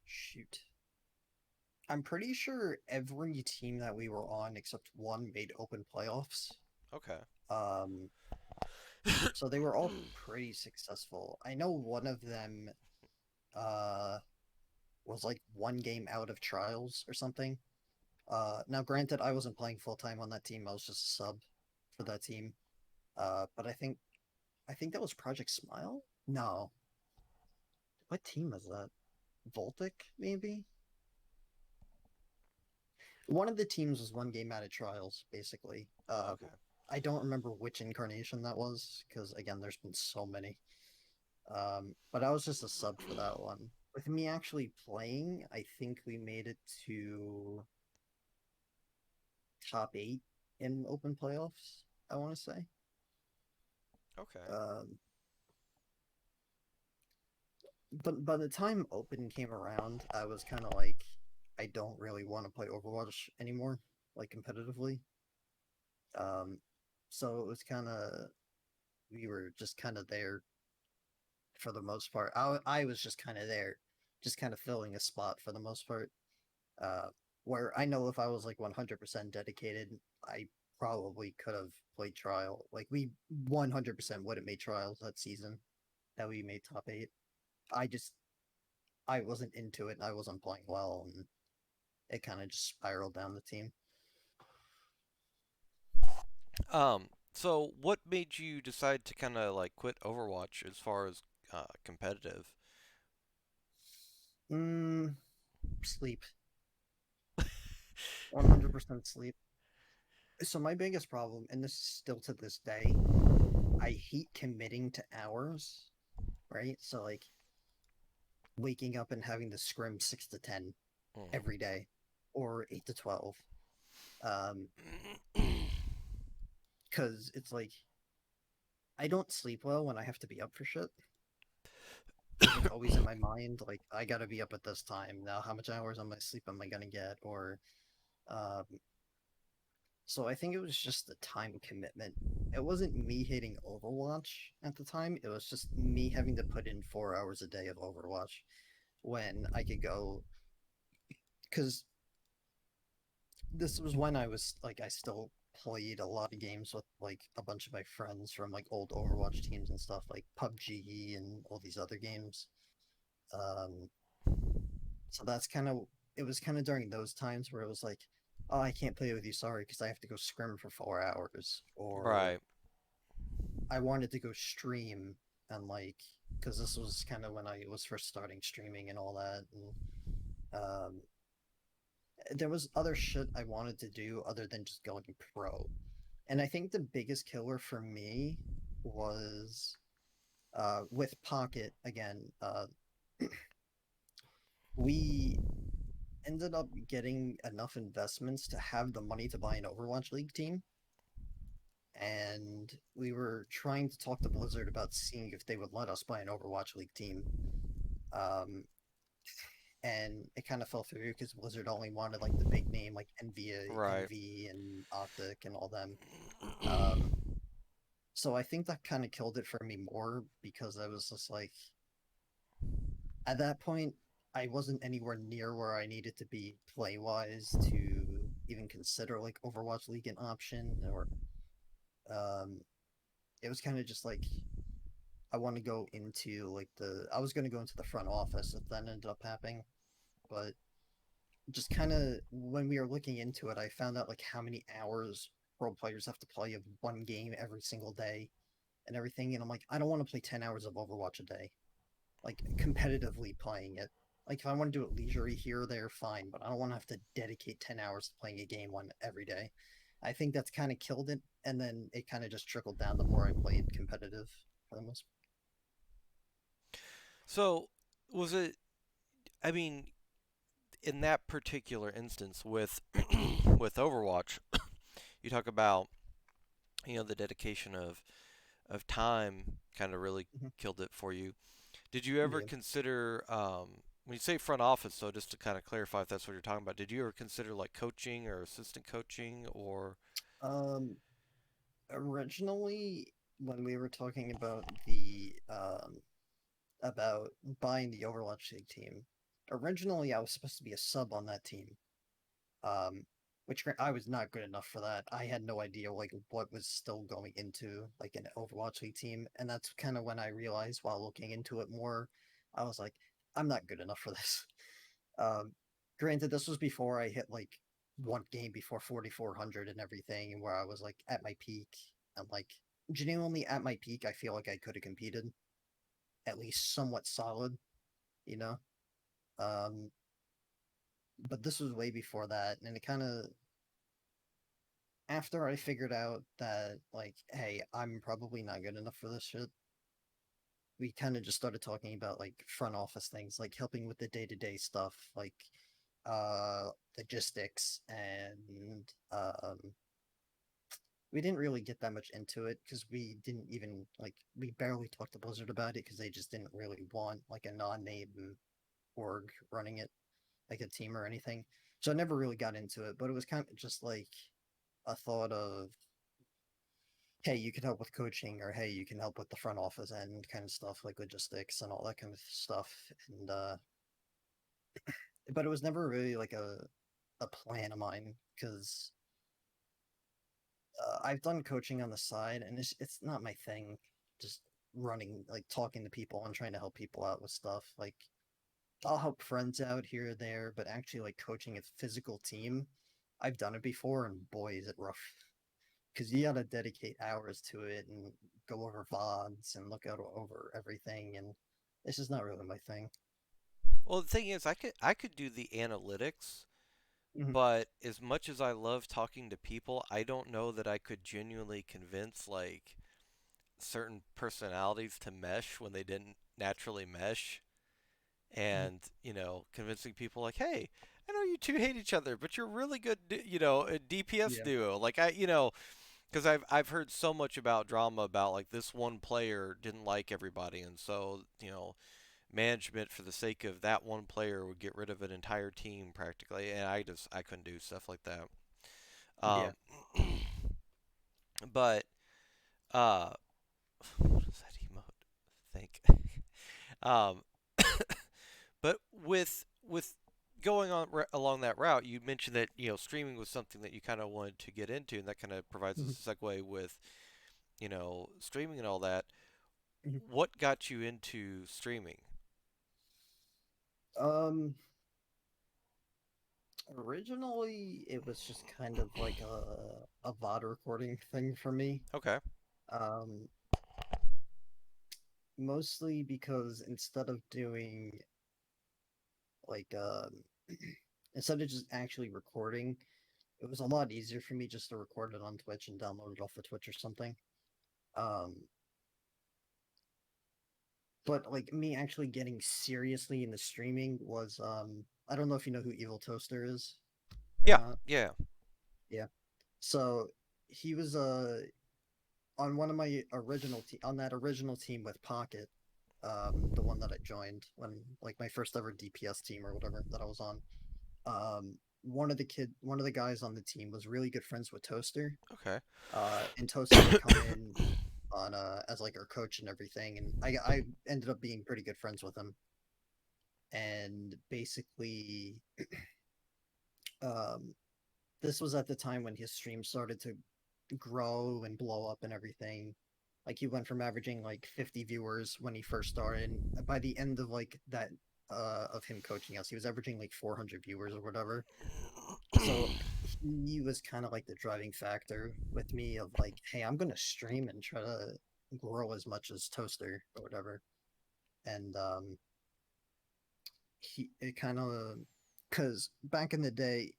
shoot. I'm pretty sure every team that we were on except one made open playoffs. Okay. Um, so they were all pretty successful. I know one of them uh was like one game out of trials or something. Now granted, I wasn't playing full time on that team. I was just a sub for that team. But I think that was Project Smile. No, what team is that? Voltic, maybe. One of the teams was one game out of trials, basically. Okay. I don't remember which incarnation that was because again, there's been so many. But I was just a sub for that one. With me actually playing, I think we made it to top 8 in open playoffs. I want to say. Okay. Um, but by the time open came around, I was kind of like, I don't really want to play Overwatch anymore, like competitively. Um, so it was kind of we were just kind of there for the most part. I was just kind of there, just kind of filling a spot for the most part. Uh, where I know if I was like 100% dedicated, I probably could have played trial. Like we 100% would have made trials that season that we made top 8. I just I wasn't into it and I wasn't playing well and it kind of just spiraled down the team. So what made you decide to kind of like quit Overwatch as far as competitive? Mm, sleep. 100% sleep. So my biggest problem, and this is still to this day, I hate committing to hours, right? So like waking up and having to scrim 6 to 10 every day, or 8 to 12. Um, because it's like I don't sleep well when I have to be up for shit. Like it's always in my mind, like I gotta be up at this time. Now, how much hours on my sleep am I gonna get? Or um, so I think it was just the time commitment. It wasn't me hating Overwatch at the time. It was just me having to put in 4 hours a day of Overwatch when I could go. Because this was when I was like, I still played a lot of games with like a bunch of my friends from like old Overwatch teams and stuff like PUBG and all these other games. Um, so that's kind of it was kind of during those times where it was like, oh, I can't play with you, sorry, because I have to go scrim for 4 hours, or Right. I wanted to go stream and like because this was kind of when I was first starting streaming and all that, and there was other shit I wanted to do other than just going pro. And I think the biggest killer for me was with Pocket again. We ended up getting enough investments to have the money to buy an Overwatch League team, and we were trying to talk to Blizzard about seeing if they would let us buy an Overwatch League team. Um, and it kind of fell through because Blizzard only wanted like the big name like Right. NV and Optic and all them. Um, so I think that kind of killed it for me more because I was just like, at that point, I wasn't anywhere near where I needed to be play wise to even consider like Overwatch League an option, or um, it was kind of just like I want to go into like I was going to go into the front office if that ended up happening, but just kind of when we were looking into it, I found out like how many hours pro players have to play of one game every single day and everything, and I'm like, I don't want to play 10 hours of Overwatch a day, like competitively playing it. Like if I want to do it leisurely here or there, fine, but I don't want to have to dedicate 10 hours to playing a game one every day. I think that's kind of killed it, and then it kind of just trickled down the more I played competitive for the most. So, was it? I mean, in that particular instance with with Overwatch, you talk about the dedication of time kind of really Mhm. killed it for you. Did you ever Yeah. consider when you say front office, so just to kind of clarify if that's what you're talking about, did you ever consider like coaching or assistant coaching or Um, Originally, when we were talking about the about buying the Overwatch League team, originally I was supposed to be a sub on that team. Um, which I was not good enough for that. I had no idea like what was still going into like an Overwatch League team, and that's kind of when I realized while looking into it more, I was like, I'm not good enough for this. Um, Granted, this was before I hit like one game before 4,400 and everything, where I was like at my peak. I'm like genuinely at my peak. I feel like I could have competed at least somewhat solid, you know. Um, but this was way before that, and it kind of after I figured out that like, hey, I'm probably not good enough for this shit, we kind of just started talking about like front office things, like helping with the day-to-day stuff, like uh logistics and we didn't really get that much into it because we didn't even like we barely talked to Blizzard about it because they just didn't really want like a non-name org running it, like a team or anything. So I never really got into it, but it was kind of just like a thought of, hey, you can help with coaching, or hey, you can help with the front office end kind of stuff, like logistics and all that kind of stuff. And but it was never really like a plan of mine because I've done coaching on the side, and it's not my thing. Just running, like talking to people and trying to help people out with stuff. Like I'll help friends out here or there, but actually like coaching a physical team, I've done it before, and boy, is it rough. Because you got to dedicate hours to it and go over VODs and look out over everything, and this is not really my thing. Well, the thing is, I could do the analytics, Mhm. but as much as I love talking to people, I don't know that I could genuinely convince like certain personalities to mesh when they didn't naturally mesh. Mhm. And convincing people like, hey, I know you two hate each other, but you're really good, a DPS Yeah. duo. Like because I've heard so much about drama about like this one player didn't like everybody, and so management for the sake of that one player would get rid of an entire team practically, and I couldn't do stuff like that. Yeah. Um, but what does that emote think? um, But with going on along that route, you mentioned that streaming was something that you kind of wanted to get into, and that kind of provides Mhm. us a segue with streaming and all that. Mhm. What got you into streaming? Um, Originally it was just kind of like a VOD recording thing for me. Okay. Um, Mostly because instead of doing like instead of just actually recording, it was a lot easier for me just to record it on Twitch and download it off of Twitch or something. Um, but like me actually getting seriously into streaming was I don't know if you know who Evil Toaster is or Yeah. not. Yeah. Yeah. So he was on one of my on that original team with Pocket, the one that I joined when like my first ever DPS team or whatever that I was on. One of the guys on the team was really good friends with Toaster. Okay. And Toaster would come in on as like our coach and everything, and I ended up being pretty good friends with him. And basically, um, this was at the time when his stream started to grow and blow up and everything. Like he went from averaging like 50 viewers when he first started, and by the end of like that of him coaching us, he was averaging like 400 viewers or whatever. So he was kind of like the driving factor with me of like, hey, I'm gonna stream and try to grow as much as Toaster or whatever. And he it kind of because back in the day,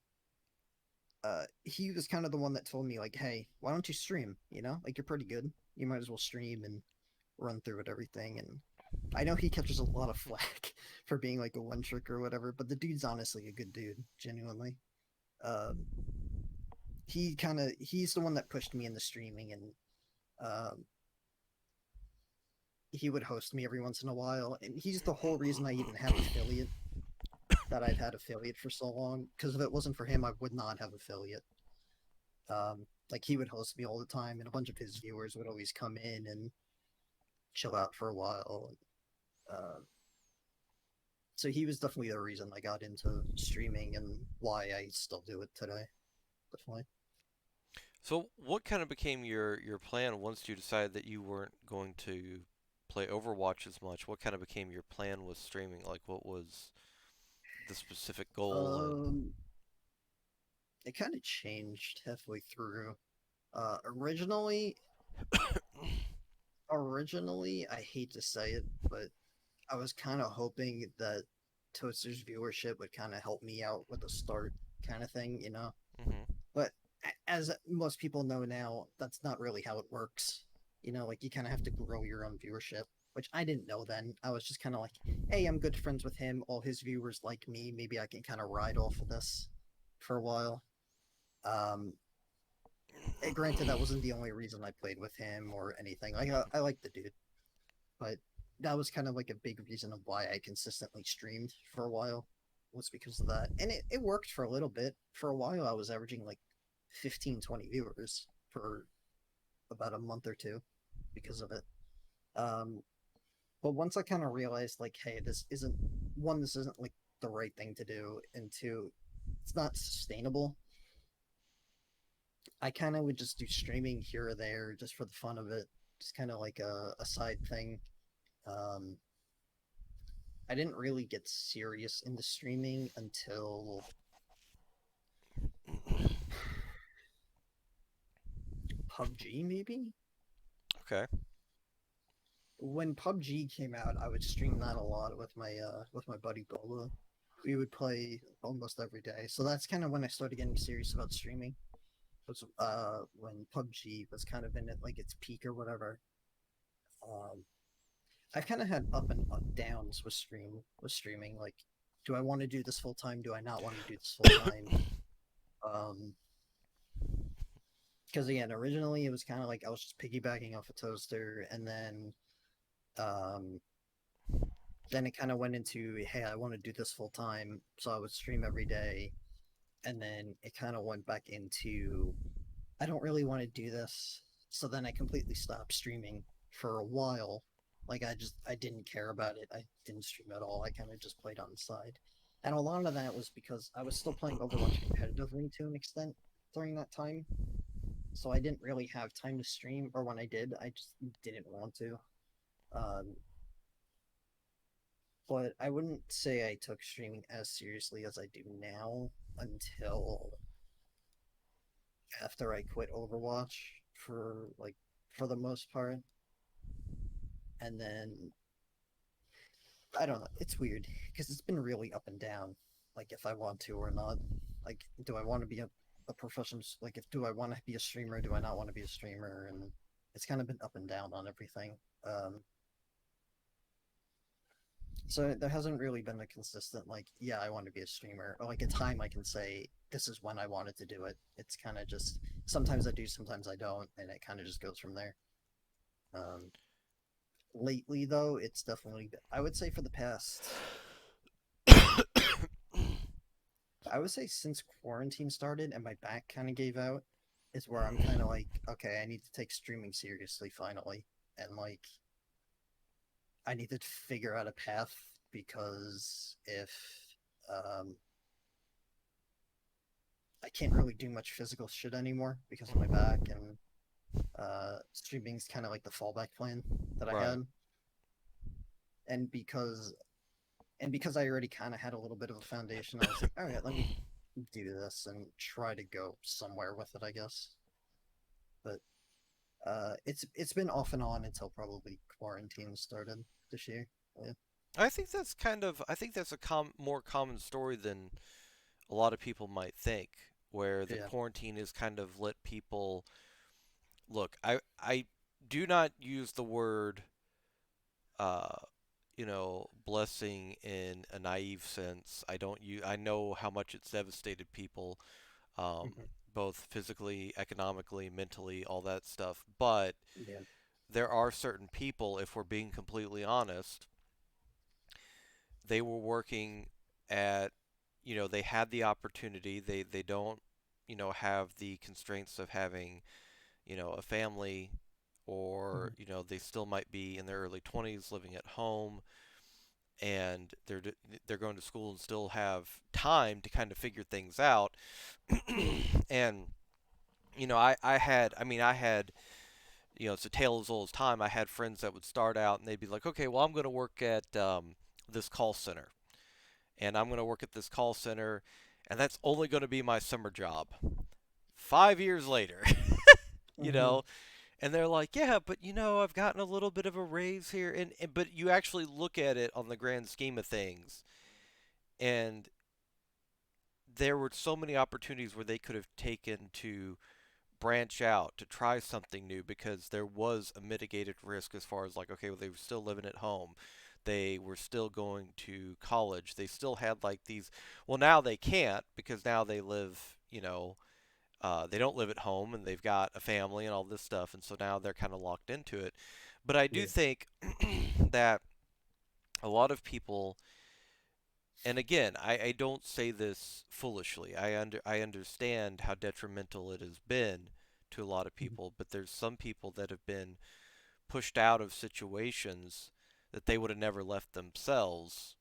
he was kind of the one that told me like, hey, why don't you stream? You know, like you're pretty good. You might as well stream and run through it everything. And I know he catches a lot of flack for being like a one trick or whatever, but the dude's honestly a good dude, genuinely. Um, he's the one that pushed me into streaming, and um, he would host me every once in a while, and he's the whole reason I even have affiliate. That I've had affiliate for so long, because if it wasn't for him, I would not have affiliate. Like he would host me all the time, and a bunch of his viewers would always come in and chill out for a while. So he was definitely the reason I got into streaming and why I still do it today. Definitely. So, what kind of became your plan once you decided that you weren't going to play Overwatch as much? What kind of became your plan with streaming? Like, what was the specific goal and Um, it kind of changed halfway through. Originally, I hate to say it, but I was kind of hoping that Toaster's viewership would kind of help me out with the start kind of thing, you know? hmm But as most people know now, that's not really how it works. You know, like you kind of have to grow your own viewership, which I didn't know then. I was just kind of like, hey, I'm good friends with him. All his viewers like me. Maybe I can kind of ride off of this for a while. Um, Granted, that wasn't the only reason I played with him or anything. I like the dude, but that was kind of like a big reason of why I consistently streamed for a while was because of that. And it worked for a little bit. For a while I was averaging like 15, 20 viewers for about a month or two because of it. Um but once I kind of realized like, hey, this isn't like the right thing to do, and two, it's not sustainable. I kind of would just do streaming here or there just for the fun of it, just kind of like a side thing. Um I didn't really get serious into streaming until PUBG, maybe. okay. when PUBG came out, I would stream that a lot with my buddy Bola. We would play almost every day. So that's kind of when I started getting serious about streaming. Was when PUBG was kind of in it like its peak or whatever. Um, I've kind of had up and downs with streaming. Like, do I want to do this full time? Do I not want to do this full time? Um, because again, originally it was kind of like I was just piggybacking off a toaster, and um, then it kind of went into, hey, I want to do this full time, so I would stream every day, and then it kind of went back into, I don't really want to do this, so then I completely stopped streaming for a while. Like I didn't care about it. I didn't stream at all. I kind of just played on the side, and a lot of that was because I was still playing Overwatch competitively to an extent during that time. So I didn't really have time to stream, or when I did, I just didn't want to. Um, but I wouldn't say I took streaming as seriously as I do now until after I quit Overwatch for like for the most part. And then I don't know, it's weird because it's been really up and down, like if I want to or not. Like, do I want to be a professional? Like, if do I want to be a streamer? Do I not want to be a streamer? And it's kind of been up and down on everything. So there hasn't really been a consistent like, yeah, I want to be a streamer, or like a time I can say this is when I wanted to do it. It's kind of just sometimes I do, sometimes I don't, and it kind of just goes from there. Um, lately though, it's definitely I would say for the past, I would say since quarantine started and my back kind of gave out, is where I'm kind of like, okay, I need to take streaming seriously finally, and like I need to figure out a path because if um I can't really do much physical shit anymore because of my back, and streaming's kind of like the fallback plan that I Right. had, and because I already kind of had a little bit of a foundation, I was like, all right, let me do this and try to go somewhere with it, I guess. But it's been off and on until probably quarantine started this year. Yeah, I think that's a more common story than a lot of people might think, where the yeah, quarantine has kind of let people look. I do not use the word uh blessing in a naive sense. I don't use I know how much it's devastated people, um, mhm, both physically, economically, mentally, all that stuff. But yeah, there are certain people, if we're being completely honest, they were working at, they had the opportunity. They don't, have the constraints of having, a family, or mhm, they still might be in their early 20s living at home, and they're going to school and still have time to kind of figure things out. yeah, And I had it's a tale as old as time. I had friends that would start out and they'd be like, okay, well, I'm going to work at this call center, and I'm going to work at this call center, and that's only going to be my summer job. 5 years later, you mhm, know, and they're like, yeah, but I've gotten a little bit of a raise here, and but you actually look at it on the grand scheme of things, and there were so many opportunities where they could have taken to branch out, to try something new, because there was a mitigated risk as far as like, okay, well, they were still living at home. They were still going to college. They still had like these, well, now they can't because now they live, they don't live at home and they've got a family and all this stuff. And so now they're kind of locked into it. But I do yeah, think that a lot of people, and again, I don't say this foolishly. I understand how detrimental it has been to a lot of mhm, people, but there's some people that have been pushed out of situations that they would have never left themselves.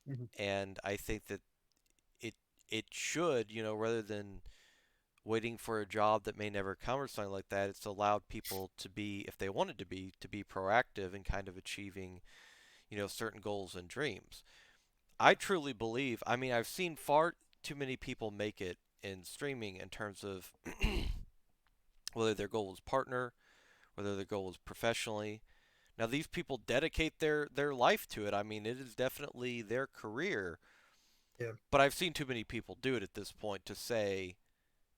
mhm, And I think that it it should, rather than waiting for a job that may never come or something like that, it's allowed people to be, if they wanted to be proactive in kind of achieving, certain goals and dreams. I truly believe, I mean, I've seen far too many people make it in streaming in terms of whether their goal was partner, whether their goal was professionally, Now these people dedicate their life to it. I mean, it is definitely their career, Yeah. but I've seen too many people do it at this point to say,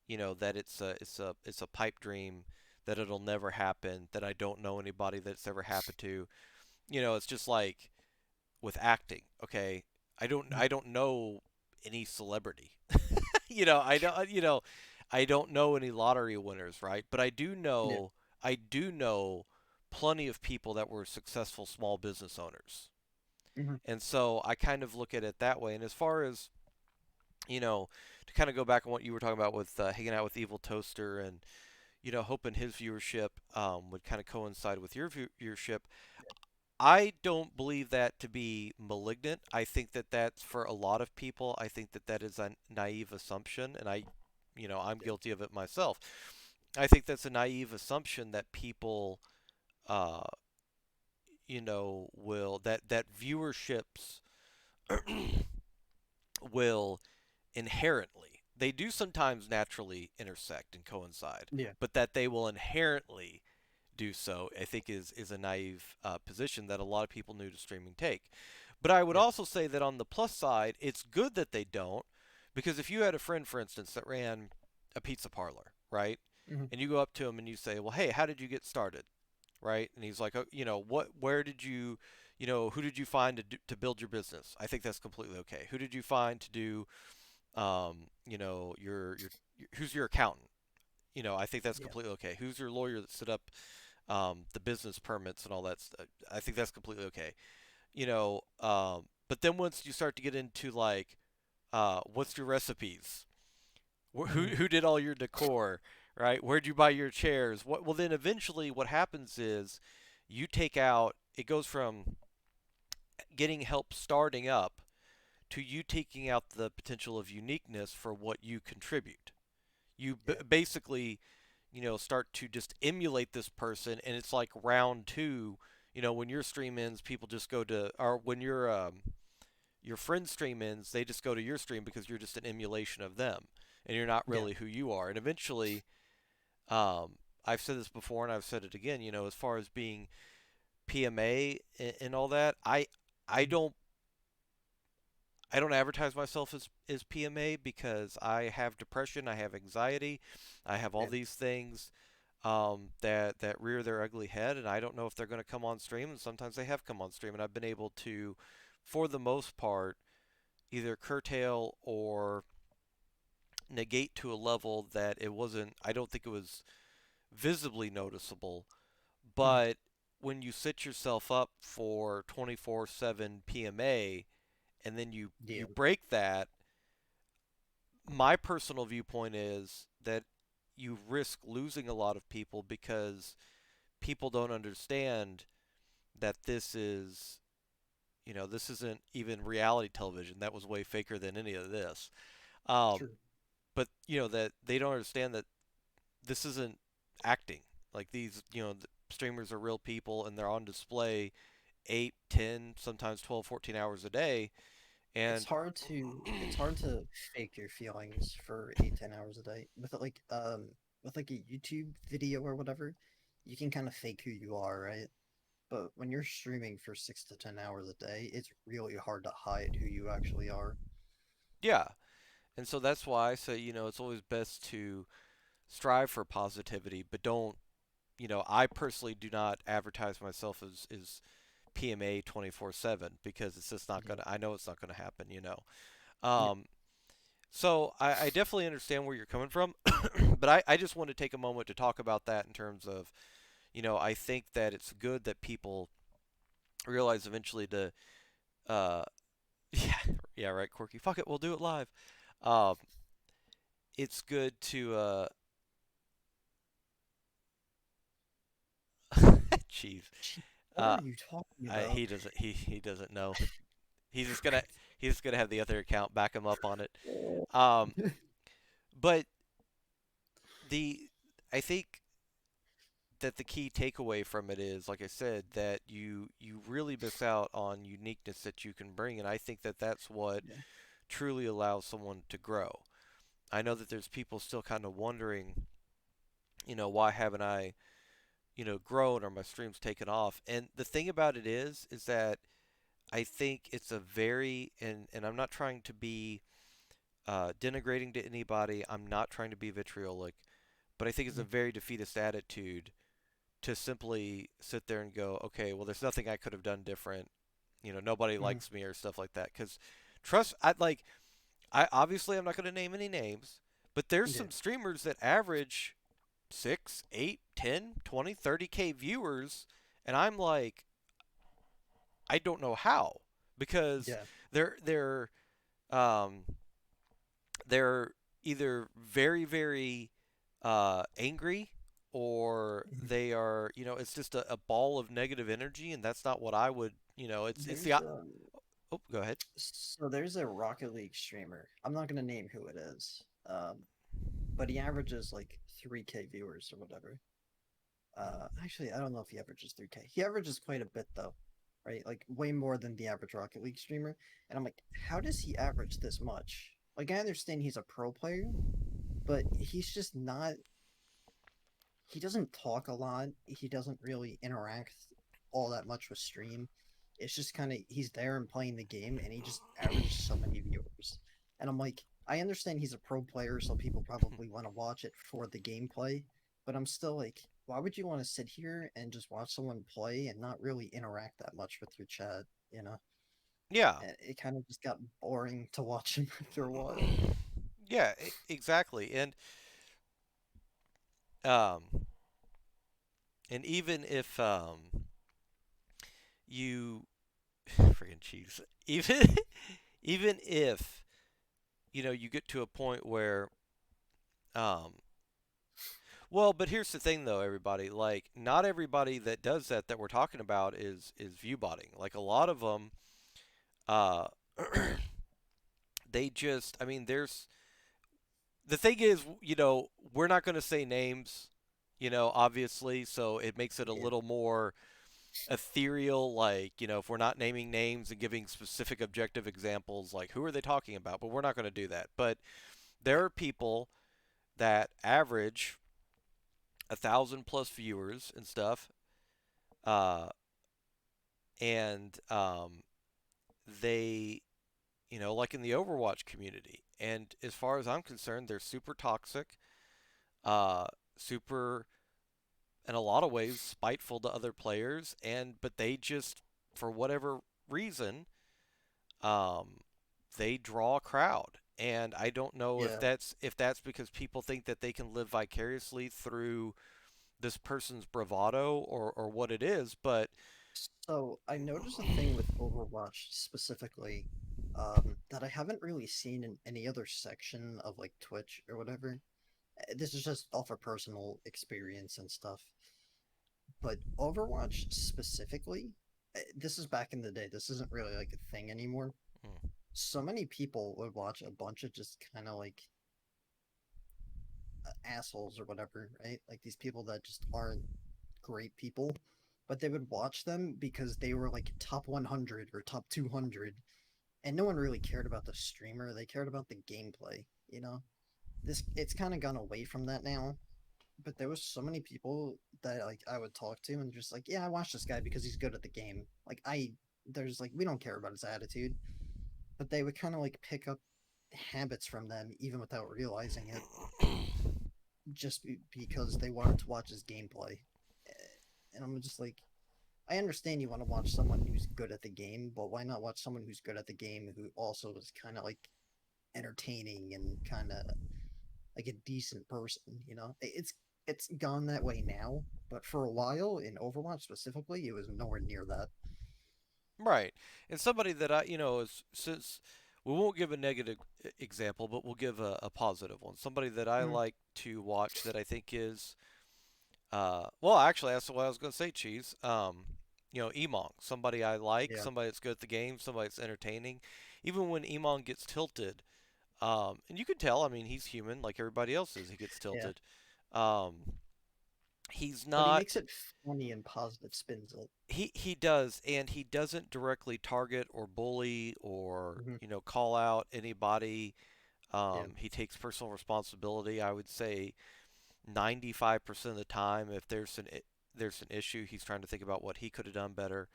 that it's a pipe dream, that it'll never happen, that I don't know anybody that it's ever happened to. It's just like with acting, okay? I don't Mhm. I don't know any celebrity. I don't know any lottery winners, right? But Yeah. I do know plenty of people that were successful small business owners. Hmm. And so I kind of look at it that way. And as far as, to kind of go back on what you were talking about with hanging out with Evil Toaster and, hoping his viewership would kind of coincide with your viewership, I don't believe that to be malignant. I think that that's for a lot of people. I think that that is a naive assumption, and I'm Yeah. guilty of it myself. I think that's a naive assumption that people, uh, will that viewerships will inherently. They do sometimes naturally intersect and coincide, Yeah. but that they will inherently do so, I think is a naive position that a lot of people new to streaming take. But I would Yeah. also say that on the plus side, it's good that they don't, because if you had a friend, for instance, that ran a pizza parlor, right, Hmm. and you go up to him and you say, "Well, hey, how did you get started?" Right, and he's like, "Oh, where did you, who did you find to build your business?" I think that's completely okay. Who did you find to do, who's your accountant? I think that's Yeah. completely okay. Who's your lawyer that set up the business permits and all that stuff? I think that's completely okay. But then once you start to get into like, what's your recipes? Who Hmm. who did all your decor? Right? Where'd you buy your chairs? What? Well, then eventually, what happens is you take out. It goes from getting help starting up to you taking out the potential of uniqueness for what you contribute. You Yeah. basically, start to just emulate this person, and it's like round two. When your stream ends, people just go to, or when your friend stream ends, they just go to your stream because you're just an emulation of them, and you're not Yeah. really who you are. And eventually, um, I've said this before, and I've said it again. As far as being PMA and all that, I Mhm. don't I don't advertise myself as PMA because I have depression, I have anxiety, I have all Yeah. these things that rear their ugly head, and I don't know if they're going to come on stream. And sometimes they have come on stream, and I've been able to, for the most part, either curtail or negate to a level that it wasn't. I don't think it was visibly noticeable, Mhm. but when you set yourself up for 24/7 PMA and then you Yeah. break that, my personal viewpoint is that you risk losing a lot of people because people don't understand that this isn't even reality television. That was way faker than any of this. Um, True. but that they don't understand that this isn't acting. Like these, the streamers are real people and they're on display 8, 10, sometimes 12, 14 hours a day. And It's hard to fake your feelings for 8, 10 hours a day with like a YouTube video or whatever. You can kind of fake who you are, right? But when you're streaming for 6 to 10 hours a day, it's really hard to hide who you actually are. yeah, and so that's why I say, it's always best to strive for positivity, but don't, I personally do not advertise myself as PMA 24/7 because it's just not Yeah. gonna. I know it's not gonna happen. Yeah. Um, so I definitely understand where you're coming from, but I just want to take a moment to talk about that in terms of, I think that it's good that people realize eventually to, uh, yeah, yeah, right, Corky. Fuck it, we'll do it live. Um, it's good to, jeez, Gee, what are uh, you talking about? he doesn't know. He's just gonna he's just gonna have the other account back him up on it. Oh. Um, but the I think that the key takeaway from it is, like I said, that you really miss out on uniqueness that you can bring, and I think that that's what Yeah. truly allows someone to grow. I know that there's people still kind of wondering, why haven't I grown or my stream's taken off. And the thing about it is that I think it's a very and I'm not trying to be denigrating to anybody. I'm not trying to be vitriolic, but I think it's a Mhm. very defeatist attitude to simply sit there and go, okay, well, there's nothing I could have done different. Nobody Mhm. likes me or stuff like that. Because I obviously I'm not going to name any names, but there's Yeah. some streamers that average 6, 8, 10, 20, 30K viewers, and I'm like, I don't know how because Yeah. they're um, they're either very very angry or Mhm. they are it's just a ball of negative energy, and that's not what I would it's the There's oh, go ahead. so there's a Rocket League streamer. I'm not gonna name who it is. But he averages like 3K viewers or whatever. Actually, I don't know if he averages 3K. He averages quite a bit though, right? Like way more than the average Rocket League streamer. And I'm like, how does he average this much? Like, I understand he's a pro player, but he's just not. He doesn't talk a lot. He doesn't really interact all that much with stream. It's just kind of he's there and playing the game, and he just averages so many viewers. And I'm like, I understand he's a pro player, so people probably want to watch it for the gameplay. But I'm still like, why would you want to sit here and just watch someone play and not really interact that much with your chat? You know, Yeah. it kind of just got boring to watch him after a while. Yeah, exactly. Um and even if you freaking cheese, even even if you get to a point where um well, but here's the thing though, everybody, like not everybody that does that we're talking about is view botting. Like a lot of them uh they just, I mean, there's the thing is, we're not going to say names, obviously, so it makes it a Yeah. little more ethereal, like, if we're not naming names and giving specific objective examples, like who are they talking about, but we're not going to do that. But there are people that average 1,000 plus viewers and stuff, uh, and they, like in the Overwatch community. And as far as I'm concerned, they're super toxic, uh, super, in a lot of ways, spiteful to other players, and but they just, for whatever reason, um, they draw a crowd. And I don't know if Yeah. that's because people think that they can live vicariously through this person's bravado or what it is, but So I noticed a thing with Overwatch specifically, that I haven't really seen in any other section of like Twitch or whatever. This is just off of personal experience and stuff. But Overwatch specifically, this is back in the day. This isn't really like a thing anymore. mm, So many people would watch a bunch of just kind of like assholes or whatever, right? Like these people that just aren't great people, but they would watch them because they were like top 100 or top 200, and no one really cared about the streamer. They cared about the gameplay, you know? This it's kind of gone away from that now, but there was so many people that like I would talk to and just like, yeah, I watch this guy because he's good at the game. Like I there's like we don't care about his attitude, but they would kind of like pick up habits from them even without realizing it, just because they wanted to watch his gameplay. And I'm just like, I understand you want to watch someone who's good at the game, but why not watch someone who's good at the game who also is kind of like entertaining and kind of like a decent person, you know? It's gone that way now, but for a while in Overwatch specifically, it was nowhere near that. right. And somebody that I, is since we won't give a negative example, but we'll give a positive one. Somebody that I Mm, like to watch that I think is, well, actually, that's what I was going to say, Cheese. Emong, somebody I like, yeah, somebody that's good at the game, somebody that's entertaining. Even when Emong gets tilted, and you can tell, I mean, he's human like everybody else is. He gets yeah. tilted. Um, he's But he makes not. it funny and positive spins it. He does, and he doesn't directly target or bully or Hmm. call out anybody. Yeah. He takes personal responsibility. I would say 95% of the time, if there's an issue. He's trying to think about what he could have done better.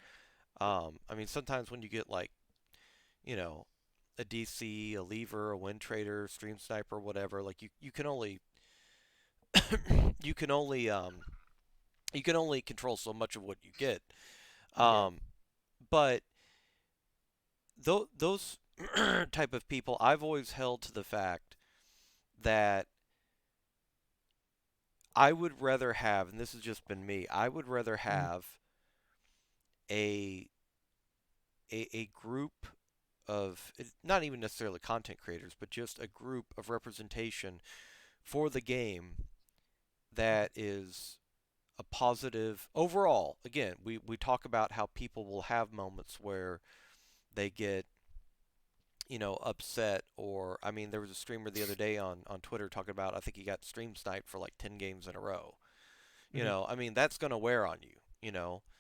I mean, sometimes when you get like, you know, a DC, a lever, a wind trader, stream sniper, whatever, like you can only you can only you can only control so much of what you get. Yeah. Um, but those type of people, I've always held to the fact that I would rather have, and this has just been me, I would rather Mhm. have a a group of not even necessarily content creators, but just a group of representation for the game that is a positive overall. Again, we talk about how people will have moments where they get, upset, or I mean there was a streamer the other day on Twitter talking about, I think he got stream sniped for like 10 games in a row. Mhm. I mean that's going to wear on you,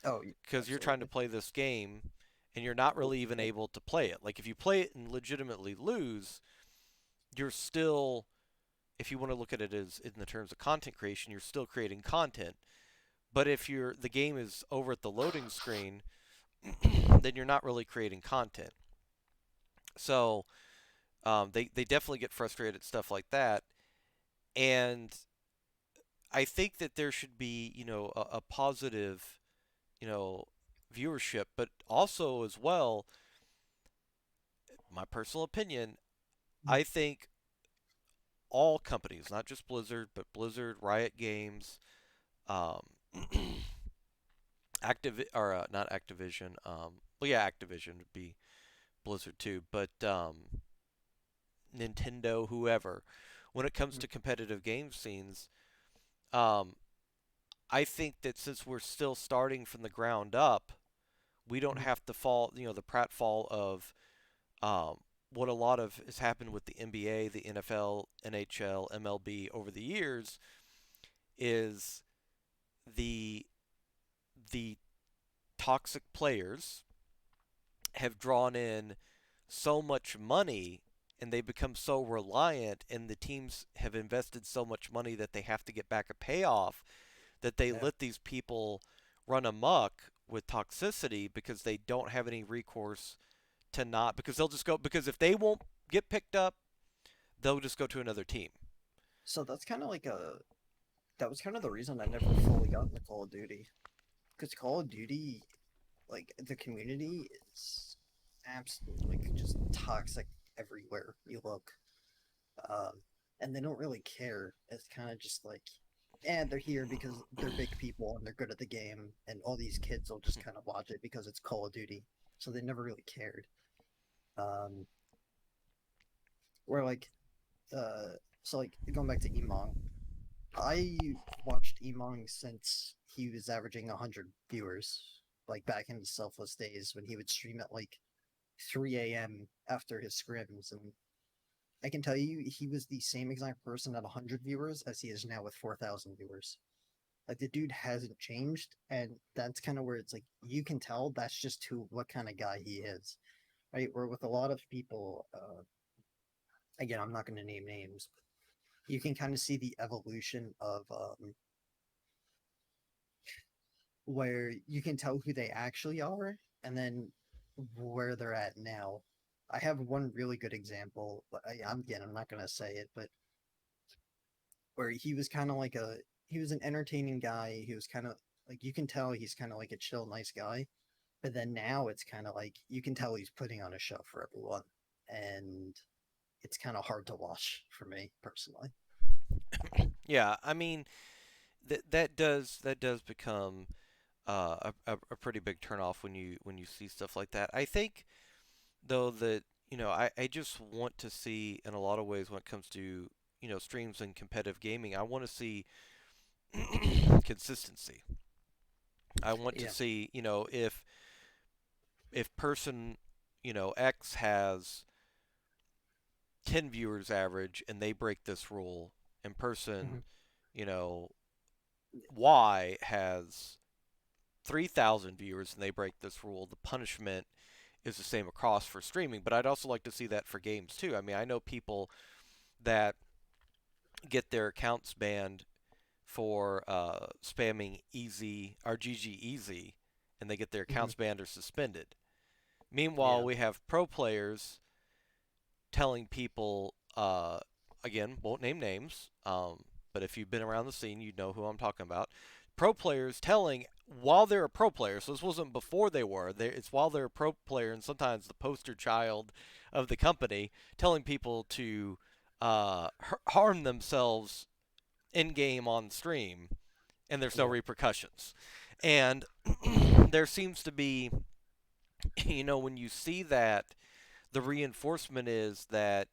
Oh, because you're trying to absolutely. play this game and you're not For really even people. able to play it. Like if you play it and legitimately lose, you're still, if you want to look at it as in the terms of content creation, you're still creating content. But if the game is over at the loading screen, then you're not really creating content. So they definitely get frustrated at stuff like that. And I think that there should be, a positive, you know, viewership, but also as well, my personal opinion, Mhm. I think all companies, not just Blizzard, but Blizzard, Riot Games, um, or not Activision. Well, yeah, Activision would be Blizzard too, but Nintendo, whoever. When it comes Mhm. to competitive game scenes, um, I think that since we're still starting from the ground up, we don't Mhm. have to fall, the pratfall of um, what a lot of has happened with the NBA, the NFL, NHL, MLB over the years is the the toxic players have drawn in so much money and they become so reliant, and the teams have invested so much money that they have to get back a payoff, that they Yeah. let these people run amok with toxicity because they don't have any recourse to not, because they'll just go, because if they won't get picked up, they'll just go to another team. So that's kind of like a that was kind of the reason I never fully got into Call of Duty. Because Call of Duty, like the community is absolutely like just toxic everywhere you look. Um, and they don't really care. It's kind of just like, and they're here because they're big people and they're good at the game, and all these kids will just kind of watch it because it's Call of Duty. So they never really cared. Um, where like, so like going back to Emong, I watched Emong since he was averaging 100 viewers, like back in his selfless days when he would stream at like 3 a.m. after his scrims. And I can tell you, he was the same exact person at 100 viewers as he is now with 4,000 viewers. Like the dude hasn't changed, and that's kind of where it's like you can tell that's just who what kind of guy he is, right? Where with a lot of people, again, I'm not going to name names, but you can kind of see the evolution of where you can tell who they actually are, and then where they're at now. I have one really good example, but I'm not going to say it, but where he was kind of like he was an entertaining guy. He was kind of like you can tell he's kind of like a chill, nice guy. But then now it's kind of like you can tell he's putting on a show for everyone, and it's kind of hard to watch for me personally. Yeah, I mean that does become a pretty big turnoff when you see stuff like that. I think though that I just want to see in a lot of ways when it comes to streams and competitive gaming. I want to see consistency. I want to Yeah. see if person X has 10 viewers average and they break this rule, and person Hmm. you know Y has 3,000 viewers and they break this rule, the punishment is the same across for streaming. But I'd also like to see that for games too. I mean, I know people that get their accounts banned for spamming easy or GG easy, and they get their Hmm. accounts banned or suspended. Meanwhile, Yeah. we have pro players telling people, again, won't name names, but if you've been around the scene, you know who I'm talking about. Pro players telling while they're a pro player, so this wasn't before they were. It's while they're a pro player, and sometimes the poster child of the company telling people to harm themselves in game on stream, and there's no Yeah. repercussions. And there seems to be, when you see that, the reinforcement is that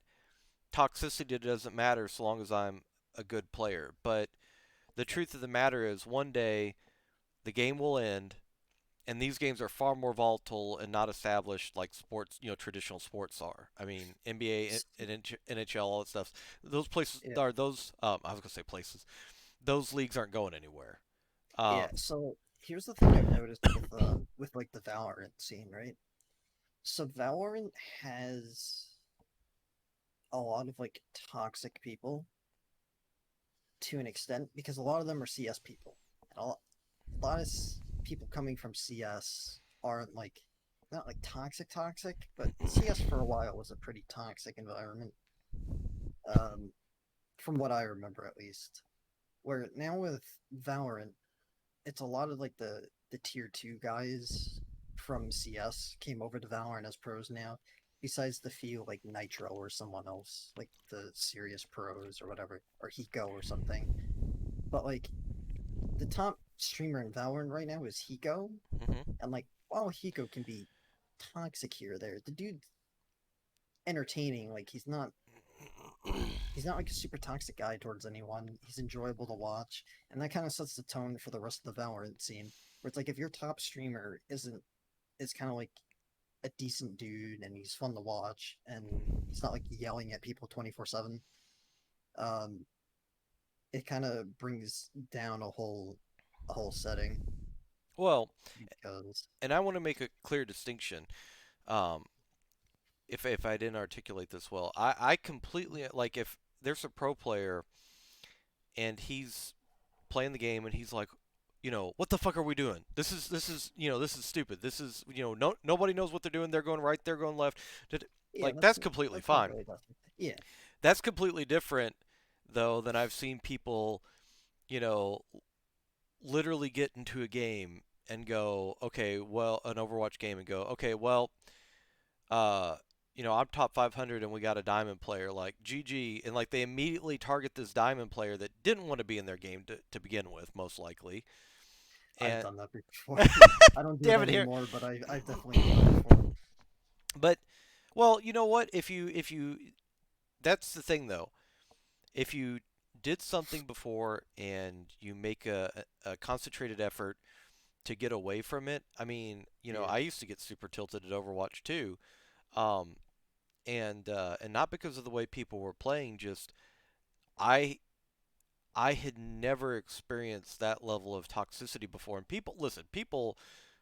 toxicity doesn't matter so long as I'm a good player. But the truth of the matter is, one day the game will end, and these games are far more volatile and not established like sports, traditional sports are. I mean, NBA and NHL, all that stuff. Those places Yeah. are those. I was gonna say places. Those leagues aren't going anywhere. Yeah. Um, So here's the thing I've noticed with like the Valorant scene, right? So Valorant has a lot of like toxic people to an extent because a lot of them are CS people. And a lot of people coming from CS aren't like not like toxic, but CS for a while was a pretty toxic environment. Um, from what I remember at least. Where now with Valorant, it's a lot of like the tier 2 guys from CS came over to Valorant as pros now. Besides the few like Nitro or someone else, like the serious pros or whatever, or Hiko or something. But like the top streamer in Valorant right now is Hiko, mhm. and like while Hiko can be toxic here or there, the dude's entertaining. Like he's not like a super toxic guy towards anyone. He's enjoyable to watch, and that kind of sets the tone for the rest of the Valorant scene. Where it's like if your top streamer isn't is kind of like a decent dude and he's fun to watch and he's not like yelling at people 24/7. Um, it kind of brings down a whole setting Well, because and I want to make a clear distinction. Um, if I didn't articulate this well, I completely like if there's a pro player and he's playing the game and he's like, what the fuck are we doing? This is stupid. This is no nobody knows what they're doing. They're going right. They're going left. yeah, Like that's completely that's not fine. really that. Yeah, That's completely different though than I've seen people, you know, literally get into a game and go, okay, well, an Overwatch game and go, okay, well, uh, I'm top 500 and we got a diamond player, like GG, and like they immediately target this diamond player that didn't want to be in their game to begin with, most likely. I've And done that before. I don't do it damn it here. anymore, but I've definitely done that before. But well, you know what? If you that's the thing though. If you did something before and you make a concentrated effort to get away from it, I mean, Yeah. I used to get super tilted at Overwatch too. Um, and not because of the way people were playing, just I I had never experienced that level of toxicity before. And people, listen, people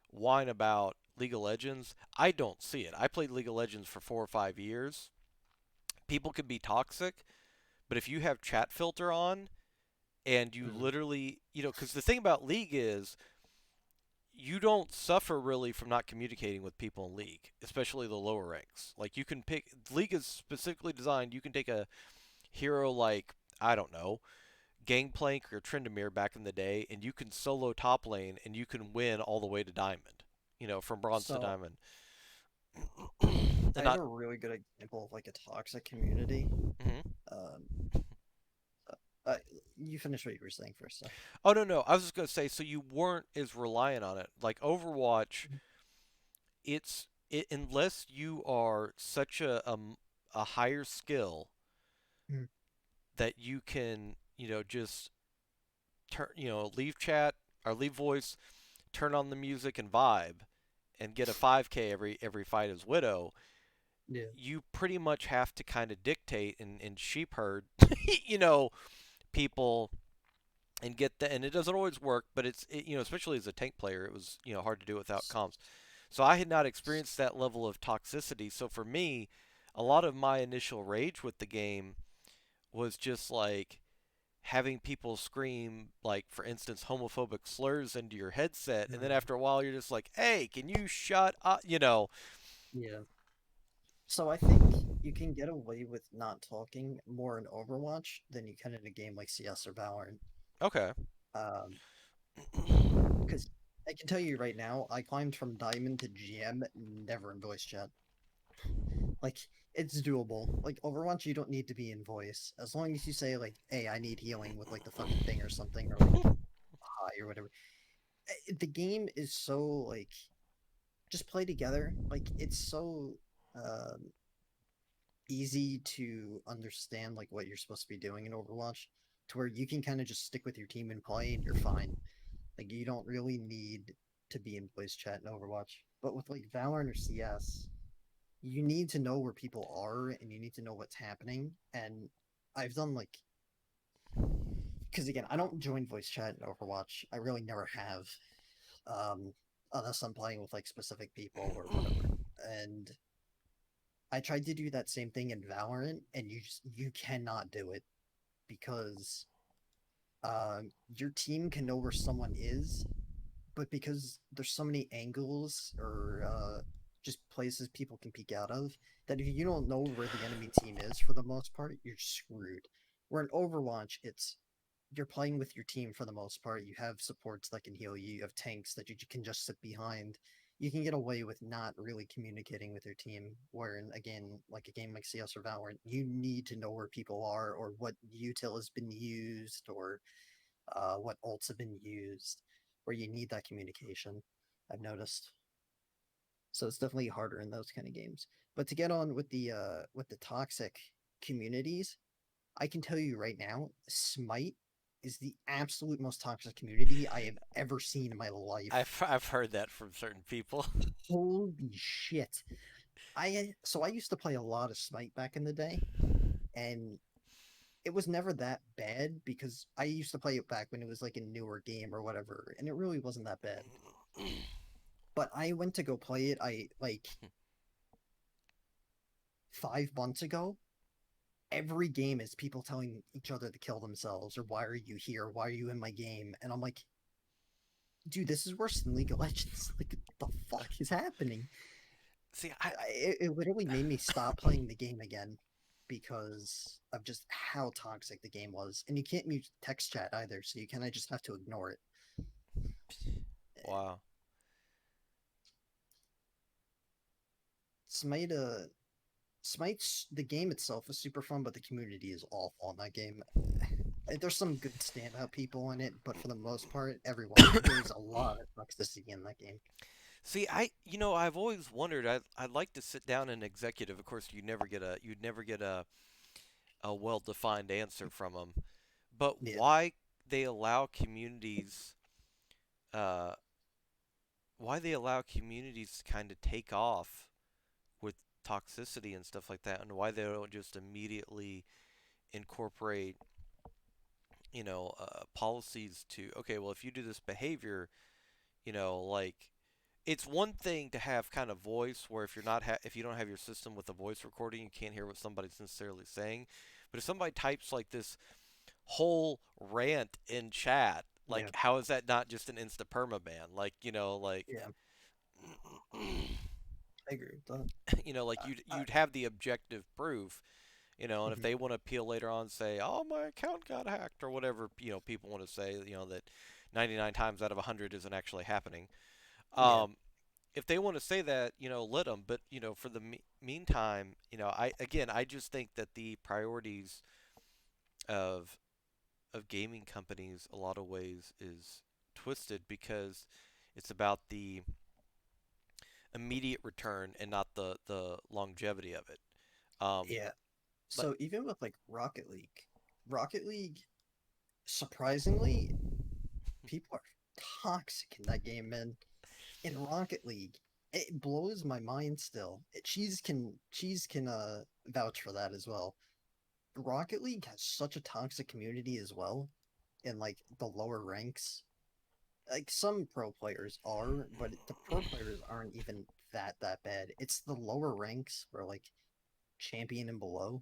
whine about League of Legends. I don't see it. I played League of Legends for 4 or 5 years. People can be toxic, but if you have chat filter on and you Mhm. literally, because the thing about League is you don't suffer really from not communicating with people in League, especially the lower ranks. Like you can pick, League is specifically designed, you can take a hero like, I don't know, Gangplank or Tryndamere back in the day, and you can solo top lane and you can win all the way to diamond. From bronze to So diamond. I And have not. a really good example of like a toxic community. Mhm. Um, uh, you finish what you were saying first. So. Oh no no, I was just gonna say, so you weren't as reliant on it. Like Overwatch, unless you are such a higher skill Mhm. that you can just turn leave chat or leave voice, turn on the music and vibe, and get a 5K every fight as Widow. Yeah. You pretty much have to kind of dictate and sheep herd, you know, people and get that. And it doesn't always work, but especially as a tank player, it was hard to do without comms. So I had not experienced that level of toxicity. So for me, a lot of my initial rage with the game was just like, having people scream, like, for instance, homophobic slurs into your headset, and then Mhm. after a while you're just like, hey, can you shut up, you know? Yeah. So I think you can get away with not talking more in Overwatch than you can in a game like CS or Valorant. Okay. Um, because I can tell you right now, I climbed from Diamond to GM never in voice chat. Like it's doable. Like Overwatch, you don't need to be in voice as long as you say like, "Hey, I need healing" with like the fucking thing or something, or like hi or whatever. The game is so like just play together. Like it's so um easy to understand like what you're supposed to be doing in Overwatch to where you can kind of just stick with your team and play and you're fine. Like you don't really need to be in voice chat in Overwatch. But with like Valorant or CS, you need to know where people are and you need to know what's happening. And I've done like because again, I don't join voice chat in Overwatch. I really never have. Um unless I'm playing with like specific people or whatever. And I tried to do that same thing in Valorant and you cannot do it because your team can know where someone is, but because there's so many angles or just places people can peek out of, that if you don't know where the enemy team is for the most part, you're screwed. Where in Overwatch, it's you're playing with your team for the most part. You have supports that can heal you. You have tanks that you can just sit behind. You can get away with not really communicating with your team. Where in again, like a game like CS or Valorant, you need to know where people are or what util has been used or what ults have been used, where you need that communication. I've noticed. So it's definitely harder in those kind of games. But to get on with the toxic communities, I can tell you right now, Smite is the absolute most toxic community I have ever seen in my life. I've heard that from certain people. Holy shit. I used to play a lot of Smite back in the day, and it was never that bad because I used to play it back when it was like a newer game or whatever, and it really wasn't that bad. But I went to go play it. I like 5 months ago. Every game is people telling each other to kill themselves or why are you here? Why are you in my game? And I'm like, dude, this is worse than League of Legends. Like, what the fuck is happening? See, It literally made me stop playing the game again because of just how toxic the game was. And you can't mute text chat either, so you kind of just have to ignore it. wow. Smite, Smite's the game itself is super fun, but the community is awful in that game. There's some good standout people in it, but for the most part, everyone there's a lot of toxicity in that game. See, I've always wondered. I'd like to sit down and executive. Of course, you'd never get a well-defined answer from them. But Yeah, uh, why they allow communities to kind of take off with toxicity and stuff like that, and why they don't just immediately incorporate, policies to, okay, well, if you do this behavior, like, it's one thing to have kind of voice where if you don't have your system with a voice recording, you can't hear what somebody's necessarily saying. But if somebody types like this whole rant in chat, like, yeah, how is that not just an insta permaban? Like, like, yeah. I agree with that. like, you'd have the objective proof, and if Mhm. they want to appeal later on and say, oh, my account got hacked or whatever, people want to say, that 99 times out of 100 isn't actually happening. Yeah, Um, if they want to say that, let them. But for the meantime, I just think that the priorities of gaming companies, a lot of ways, is twisted because it's about the immediate return and not the longevity of it. Um, yeah. but So even with like Rocket League, surprisingly, people are toxic in that game, man. In Rocket League, it blows my mind still. Cheese can vouch for that as well. Rocket League has such a toxic community as well in like the lower ranks. Like some pro players are, but the pro players aren't even that bad. It's the lower ranks where like champion and below.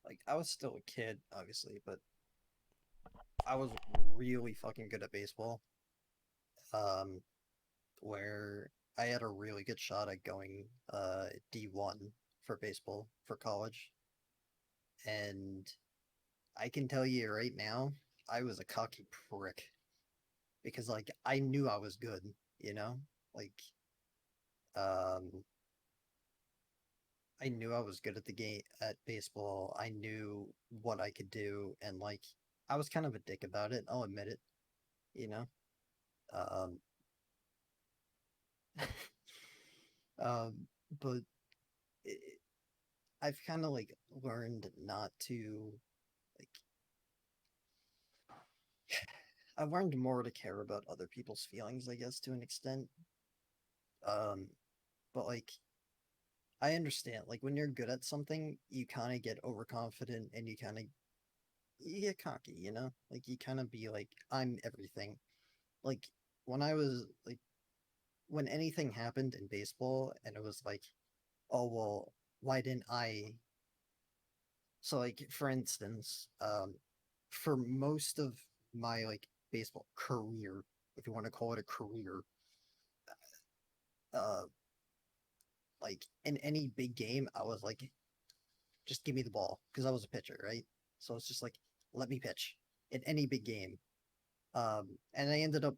like I was still a kid, obviously, but I was really fucking good at baseball. Um, where I had a really good shot at going D1 for baseball for college. And I can tell you right now, I was a cocky prick because like I knew I was good, you know? Like um I knew I was good at the game at baseball. I knew what I could do and like I was kind of a dick about it. I'll admit it, you know? Um um but it, I've kind of like learned not to like I've learned more to care about other people's feelings, I guess, to an extent. Um but like I understand like when you're good at something, you kind of get overconfident and you get cocky, you know? Like you kind of be like I'm everything. Like when I was like when anything happened in baseball and it was like, "Oh, well, why didn't I?" So like for instance, for most of my like baseball career, if you want to call it a career, uh like in any big game, I was like, just give me the ball because I was a pitcher, right? So it's just like, let me pitch in any big game. And I ended up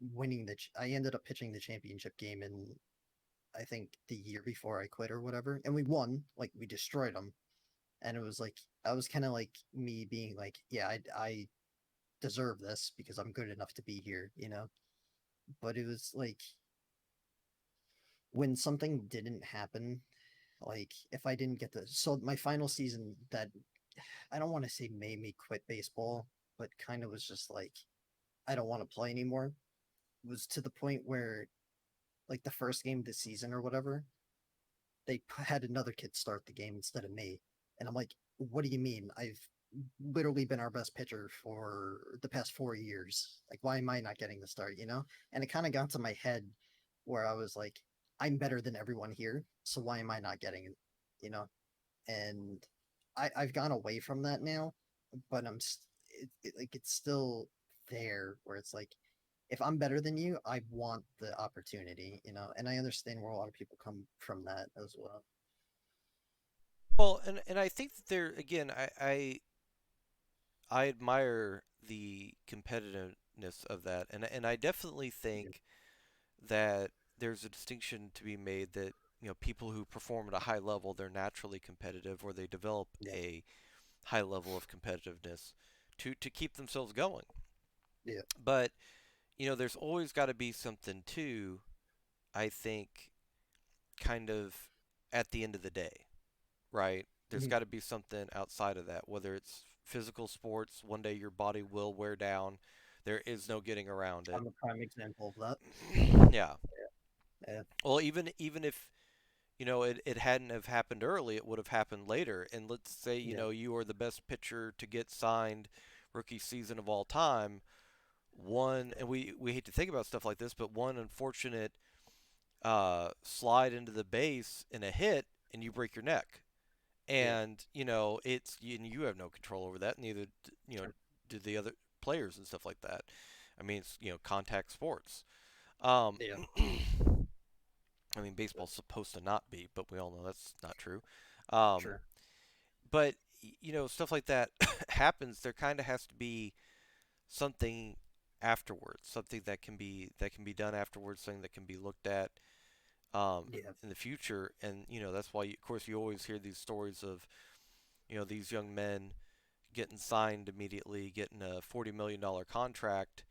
I ended up pitching the championship game in, I think, the year before I quit or whatever. And we won, like, we destroyed them. And it was like, I was kind of like me being like, yeah, I deserve this because I'm good enough to be here, you know? But it was like, when something didn't happen, like if I didn't get the so my final season that I don't want to say made me quit baseball, but kind of was just like I don't want to play anymore. Was to the point where like the first game of the season or whatever, they had another kid start the game instead of me, and I'm like, what do you mean? I've literally been our best pitcher for the past 4 years. Like, why am I not getting the start? You know? And it kind of got to my head where I was like, I'm better than everyone here, so why am I not getting it? You know? And I've gone away from that now, but like it's still there where it's like if I'm better than you, I want the opportunity, you know, and I understand where a lot of people come from that as well. Well, and I think that there again, I admire the competitiveness of that, and I definitely Yeah, think that there's a distinction to be made that people who perform at a high level, they're naturally competitive or they develop yeah, a high level of competitiveness to keep themselves going. yeah, But there's always got to be something too, I think, kind of at the end of the day, right? There's mhm. got to be something outside of that, whether it's physical sports, one day your body will wear down. There is no getting around it. I'm a prime example of that. Yeah. Yeah, Well, even if it hadn't have happened early, it would have happened later. And let's say yeah, you are the best pitcher to get signed rookie season of all time. One, and we hate to think about stuff like this, but one unfortunate slide into the base in a hit, and you break your neck. yeah, And you have no control over that. Neither sure. do the other players and stuff like that. I mean, it's contact sports. Um, Yeah, I mean, but baseball's supposed to not be, but we all know that's not true. Um, sure. but stuff like that happens. There kind of has to be something afterwards, something that can be done afterwards, something that can be looked at Yeah, in the future. And that's why, of course, you always hear these stories of these young men getting signed immediately, getting a $40 million contract.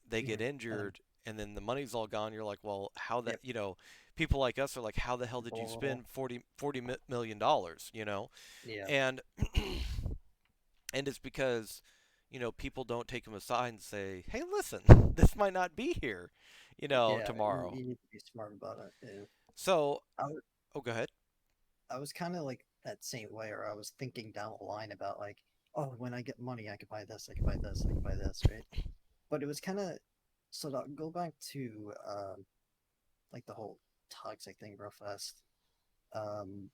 They get mhm. And then injured, and then the money's all gone. You're like, well, how that? yep, People like us are like, how the hell did you people, spend $40 million? yeah, And and it's because people don't take them aside and say, hey, listen, this might not be here, yeah. tomorrow. You need to be smart about it. Yeah. So, I, oh, go ahead. I was kind of like that same way, or I was thinking down the line about like, oh, when I get money, I could buy this, I could buy this, I could buy this, right? But it was kind of so to go back to like the whole toxic thing real fast. Um,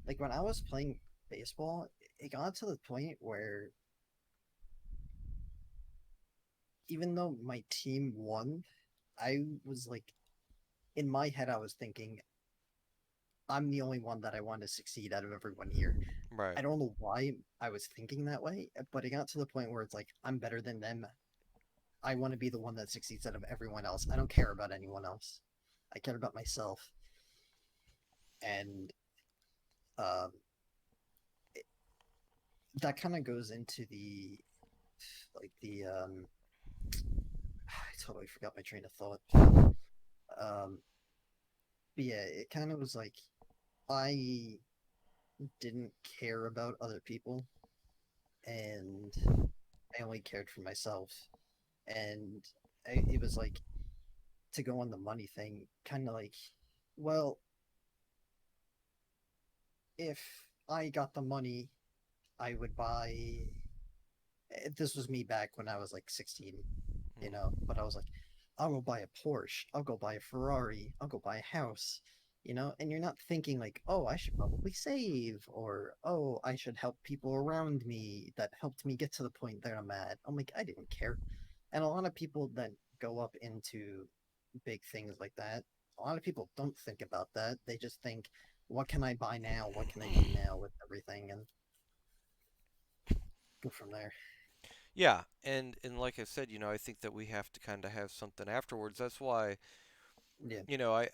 like when I was playing baseball, it got to the point where even though my team won, I was like, in my head, I was thinking, I'm the only one that I want to succeed out of everyone here. Right. I don't know why I was thinking that way, but it got to the point where it's like, I'm better than them. I want to be the one that succeeds out of everyone else. I don't care about anyone else. I care about myself. And um, it, that kind of goes into the I totally forgot my train of thought. Um, but yeah, it kind of was like I didn't care about other people and I only cared for myself. And it was like to go on the money thing, kind of like, well, if I got the money, I would buy. This was me back when I was like 16, but I was like, I'll go buy a Porsche, I'll go buy a Ferrari, I'll go buy a house, and you're not thinking like, oh, I should probably save, or oh, I should help people around me that helped me get to the point that I'm at. I'm like, I didn't care. And a lot of people that go up into big things like that, a lot of people don't think about that. They just think, what can I buy now? What can I do now with everything? And go from there. Yeah, and like I said, I think that we have to kind of have something afterwards. That's why, Yeah.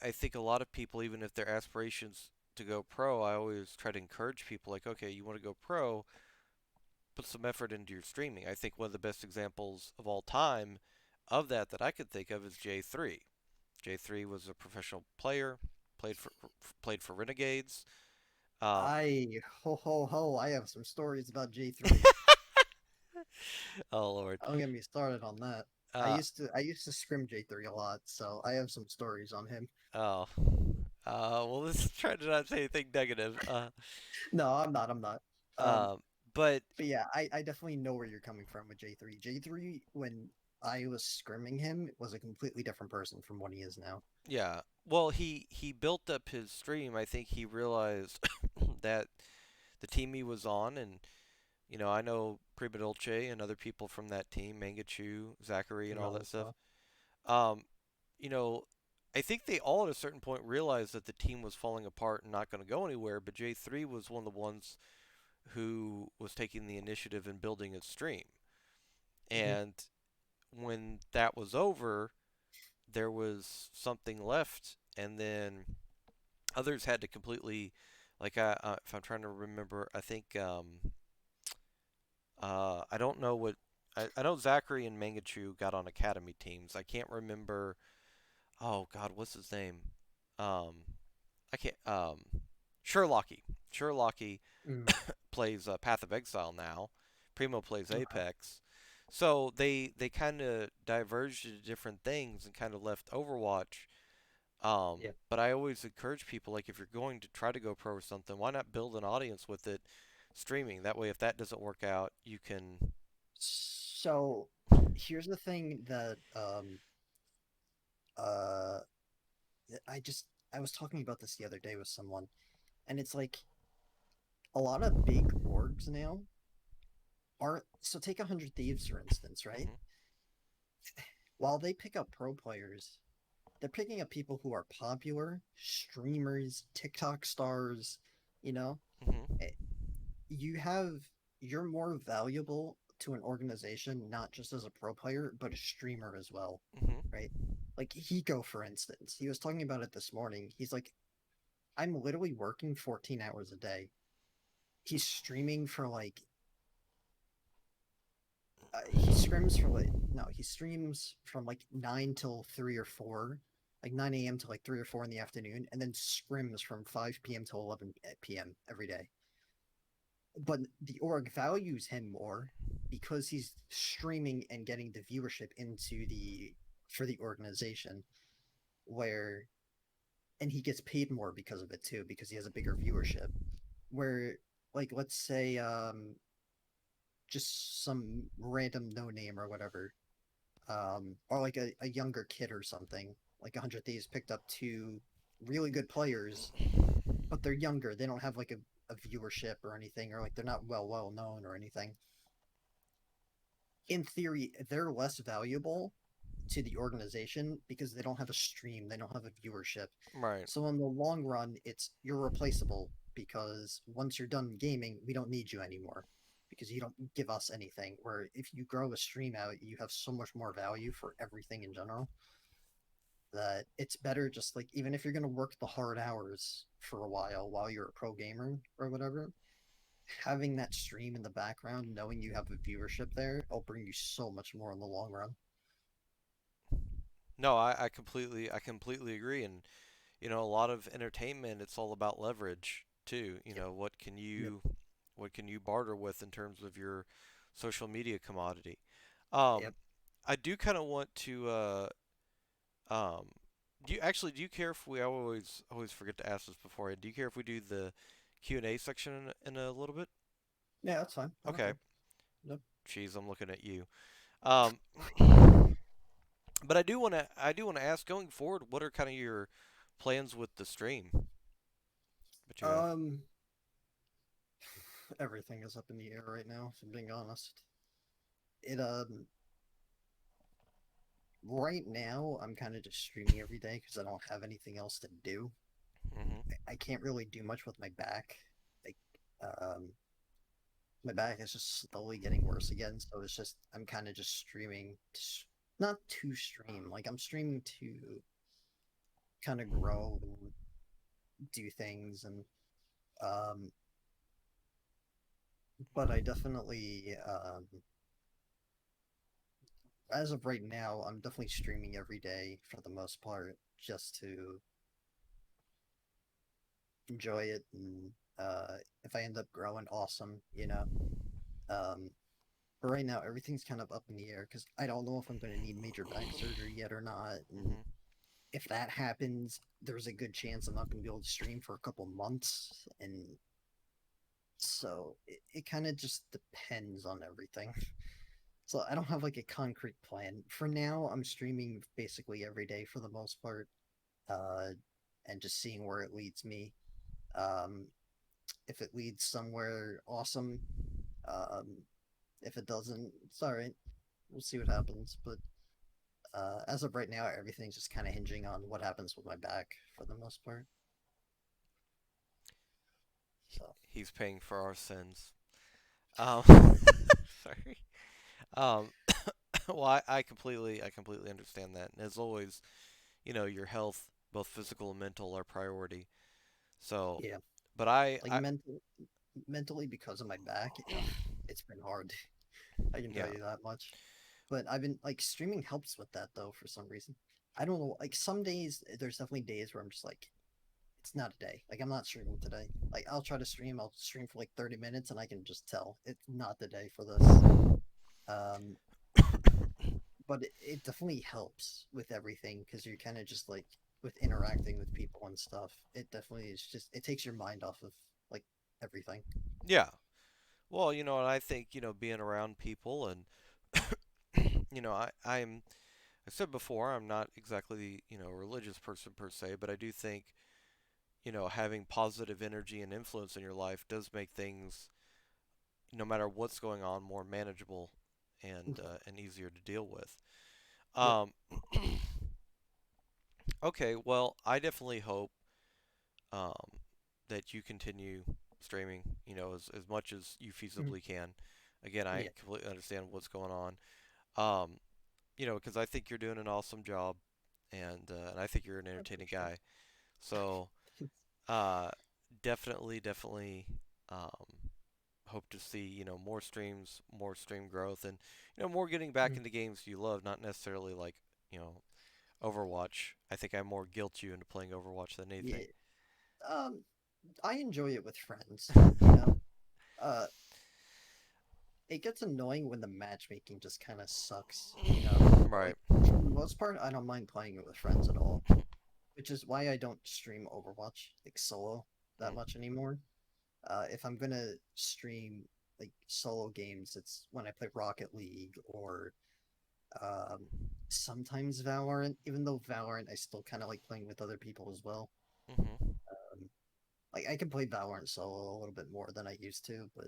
I think a lot of people, even if their aspirations to go pro, I always try to encourage people like, okay, you want to go pro, put some effort into your streaming. I think one of the best examples of all time of that I could think of is J3. J3 was a professional player, played for played for Renegades. Um, Ho ho ho, I have some stories about J3. oh Lord. Don't get me started on that. Uh, I used to scrim J3 a lot, so I have some stories on him. oh. Well, let's try to not say anything negative. No, I'm not. I'm not. Um, Um, but but yeah, I definitely know where you're coming from with J3. J3, when I was scrimming him, was a completely different person from what he is now. yeah, well, he built up his stream. I think he realized that the team he was on, and I know Prima Dolce and other people from that team, Mangachu, Zachary, and And all all that that stuff. stuff. Um, you know, I think they all at a certain point realized that the team was falling apart and not going to go anywhere. But J3 was one of the ones who was taking the initiative in building its stream. Hmm. And when that was over, there was something left, and then others had to completely, like, if I'm trying to remember, I think I don't know what. I know Zachary and Mangachu got on academy teams. I can't remember. Oh God, what's his name? Um, I can't. Sherlocky. Sherlocky Mm, plays Path of Exile now. Primo plays okay. Apex. So they kind of diverged into different things and kind of left Overwatch. Yeah. But I always encourage people, like, if you're going to try to go pro or something, why not build an audience with it streaming? That way, if that doesn't work out, you can. So here's the thing that uh I just I was talking about this the other day with someone, and it's like a lot of big orgs now aren't. So take 100 Thieves for instance, right? Mhm. While they pick up pro players, they're picking up people who are popular, streamers, TikTok stars. You know, Mhm. Eh, you have you're more valuable to an organization not just as a pro player but a streamer as well, Mhm. right? Like Hiko, for instance, he was talking about it this morning. He's like, I'm literally working 14 hours a day. He's streaming for like he scrims for like no, he streams from like 9 till 3 or 4, like 9 a.m. to like 3 or 4 in the afternoon, and then scrims from 5 p.m. to 11 p.m. every day. But the org values him more because he's streaming and getting the viewership into the for the organization, where and he gets paid more because of it too, because he has a bigger viewership. Where like let's say just some random no name or whatever, or like a younger kid or something. Like 100 Thieves picked up two really good players, but they're younger. They don't have like a viewership or anything, or like they're not well known or anything, in theory, they're less valuable to the organization because they don't have a stream, they don't have a viewership. Right. So in the long run, it's you're replaceable because once you're done gaming, we don't need you anymore because you don't give us anything. Where if you grow a stream out, you have so much more value for everything in general that it's better just like even if you're going to work the hard hours for a while you're a pro gamer or whatever, having that stream in the background, knowing you have a viewership there, will bring you so much more in the long run. No, I completely agree. And a lot of entertainment, it's all about leverage too. Yep, yep, What can you barter with in terms of your social media commodity? Um, yep. I do kind of want to. Um, do you care if we I always forget to ask this before? Do you care if we do the Q&A section in a little bit? Yeah, that's fine. I don't Okay. care. Yep. Jeez, I'm looking at you. Um, but I do want to ask going forward, what are kind of your plans with the stream that you have? Um, everything is up in the air right now, if I'm being honest. It right now I'm kind of just streaming every day because I don't have anything else to do. Hmm. I can't really do much with my back. Like, um, my back is just slowly getting worse again, so it's just I'm kind of just streaming, not to stream. Like I'm streaming to kind of grow and do things, and um, but I definitely as of right now, I'm definitely streaming every day for the most part, just to enjoy it. And if I end up growing, awesome, you know. Um, but right now, everything's kind of up in the air because I don't know if I'm going to need major back surgery yet or not. And Hmm. if that happens, there's a good chance I'm not going to be able to stream for a couple months. And so it kind of just depends on everything. So I don't have like a concrete plan. For now, I'm streaming basically every day for the most part, uh, and just seeing where it leads me. Um, if it leads somewhere awesome, um, if it doesn't, it's all right. We'll see what happens. But as of right now, everything's just kind of hinging on what happens with my back for the most part. So He's paying for our sins. Um, sorry. Um, well, I completely understand that. And as always, your health, both physical and mental, are priority. So, yeah, but like mentally because of my back, it's been hard. I can tell yeah, you that much. But I've been like streaming helps with that though for some reason. I don't know. Like some days, there's definitely days where I'm just like, it's not a day. Like I'm not streaming today. Like I'll try to stream. I'll stream for like 30 minutes, and I can just tell it's not the day for this. Um, but it definitely helps with everything because you're kind of just like with interacting with people and stuff. It definitely is just it takes your mind off of like everything. yeah. Well, and I think being around people and I said before I'm not exactly a religious person per se, but I do think having positive energy and influence in your life does make things, no matter what's going on, more manageable and easier to deal with. Yep. Um, okay, well, I definitely hope um, that you continue streaming, as much as you Mhm. feasibly can. Again, I Yeah. completely understand what's going on. Um, because I think you're doing an awesome job, and I think you're an I entertaining appreciate guy. So, it. uh, definitely, um, hope to see more streams, more stream growth, and more getting back Mhm. into games you love. Not necessarily like you know Overwatch. I think I more guilt you into playing Overwatch than Yeah. anything. Um, I enjoy it with friends. You know, uh, it gets annoying when the matchmaking just kind of sucks. You know, but Right. like for the most part, I don't mind playing it with friends at all. Which is why I don't stream Overwatch like solo that Mm. much anymore. If I'm gonna stream like solo games, it's when I play Rocket League or um, sometimes Valorant. Even though Valorant, I still kind of like playing with other people as well. Hmm. Um, Like I can play Valorant solo a little bit more than I used to, but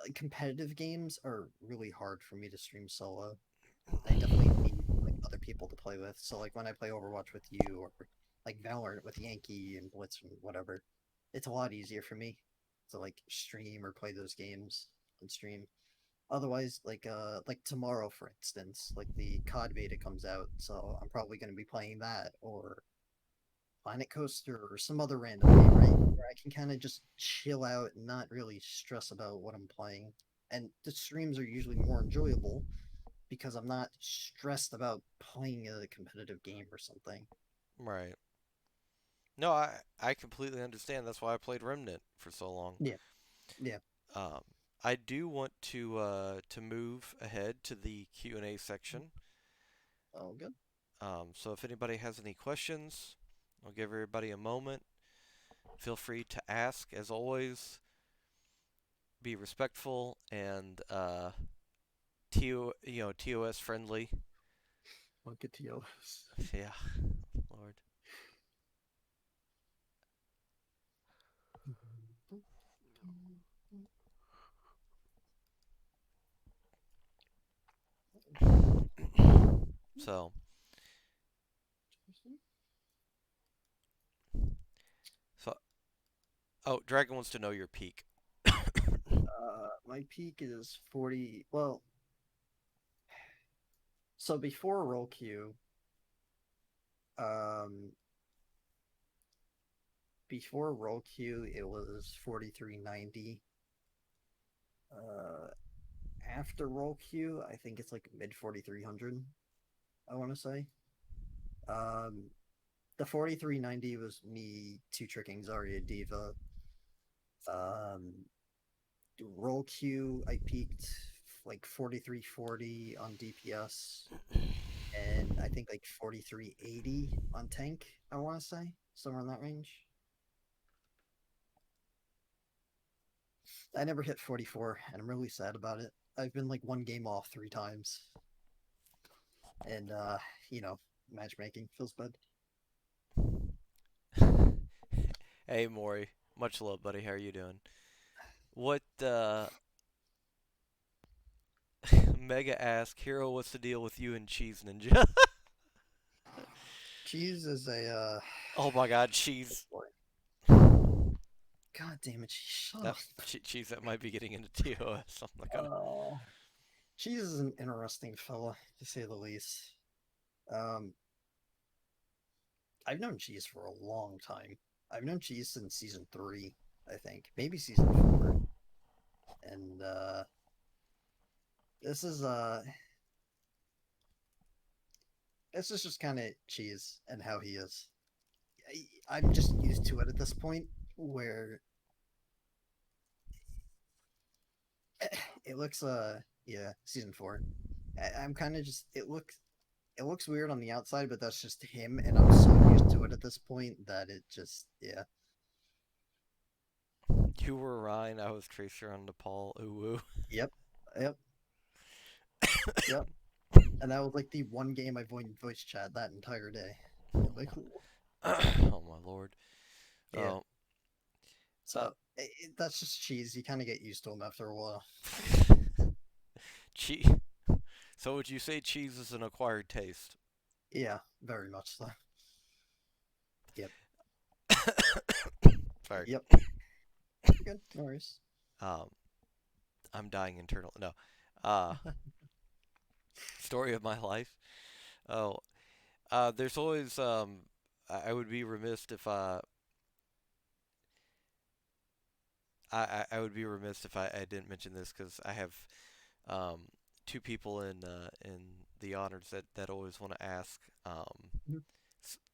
like, competitive games are really hard for me to stream solo. I definitely need like other people to play with. So like when I play Overwatch with you or like Valorant with Yankee and Blitz and whatever, it's a lot easier for me to like stream or play those games on stream. Otherwise, like tomorrow, for instance, like the COD beta comes out, so I'm probably going to be playing that or Planet Coaster or some other random game, right? Where I can kind of just chill out and not really stress about what I'm playing. And the streams are usually more enjoyable because I'm not stressed about playing a competitive game or something. Right. No, I completely understand. That's why I played Remnant for so long. Yeah, yeah. Um, I do want to move ahead to the Q&A section. Oh, good. So if anybody has any questions, I'll give everybody a moment. Feel free to ask. As always, be respectful and TOS friendly. Bucketios. Yeah, Lord. So, so oh, Dragon wants to know your peak. My peak is 40. Well, so before roll queue, um, before roll queue, it was 4390. Uh, After roll queue, I think it's like mid 4300. I want to say. Um, the 4390 was me two tricking Zarya Diva. Um, Roll queue, I peaked like 4340 on DPS and I think like 4380 on tank, I want to say, somewhere in that range. I never hit 44 and I'm really sad about it. I've been like one game off three times and you know, matchmaking feels bad. Hey, Maury. Much love, buddy. How are you doing? What, Mega ask, Hero, what's the deal with you and Cheese Ninja? Cheese is a Oh my god, Cheese. boy. God damn it, shut That up. Cheese that might be getting into TOS. I'm not gonna. Uh, Cheese is an interesting fella, to say the least. Um, I've known Cheese for a long time. I've known Cheese since season three, I think, maybe season four. And this is uh this is just kind of Cheese and how he is. I'm just used to it at this point, where it looks yeah, season four. I'm kind of just it looks weird on the outside, but that's just him, and I'm so used to it at this point that it just yeah. You were Ryan, I was Tracer on Nepal. Ooh, Yep, yep, yep. And that was like the one game I voice chat that entire day. Like, oh my lord. yeah. Oh, uh, So that's just Cheese. You kind of get used to him after a while. cheese. So would you say cheese is an acquired taste? Yeah, very much so. Yep. Sorry. Yep. You're good. No worries. Um, I'm dying internal. No. Uh, story of my life. Oh, there's always I would be remiss if I would be remiss if I didn't mention this because I have um two people in the honors that always want to ask Mhm,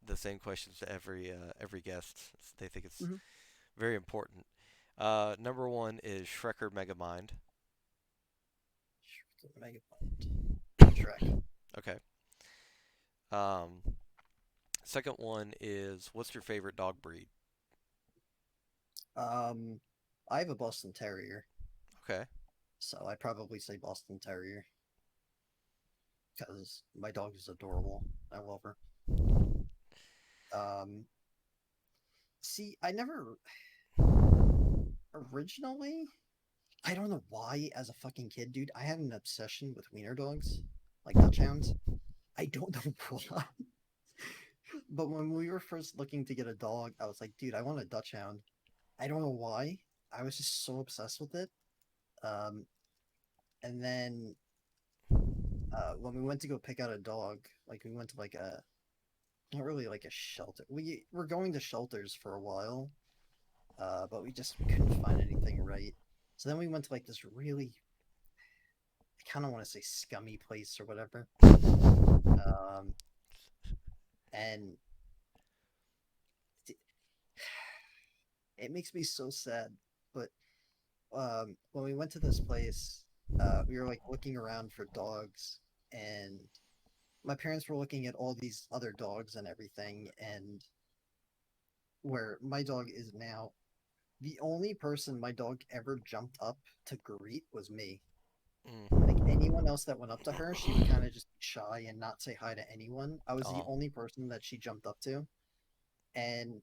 the same questions to every guest. They think it's mhm. very important. Number one is Shrekker Megamind. Mega Point. Shrek. Okay. Um, Second one is what's your favorite dog breed? Um, I have a Boston Terrier, Okay. so I'd probably say Boston Terrier because my dog is adorable. I love her. Um, See, I never originally. I don't know why, as a fucking kid, dude, I had an obsession with wiener dogs, like Dutch hounds. I don't know why. But when we were first looking to get a dog, I was like, dude, I want a Dutch hound. I don't know why. I was just so obsessed with it. Um, and then when we went to go pick out a dog, like we went to like a not really like a shelter. We were going to shelters for a while, but we couldn't find anything right. So then we went to like this really, I kind of want to say scummy place or whatever. Um, and it makes me so sad. But when we went to this place, we were like looking around for dogs, and my parents were looking at all these other dogs and everything, and where my dog is now, the only person my dog ever jumped up to greet was me. Like Mm. anyone else that went up to her, she would kind of just be shy and not say hi to anyone. I was the Oh, only person that she jumped up to. And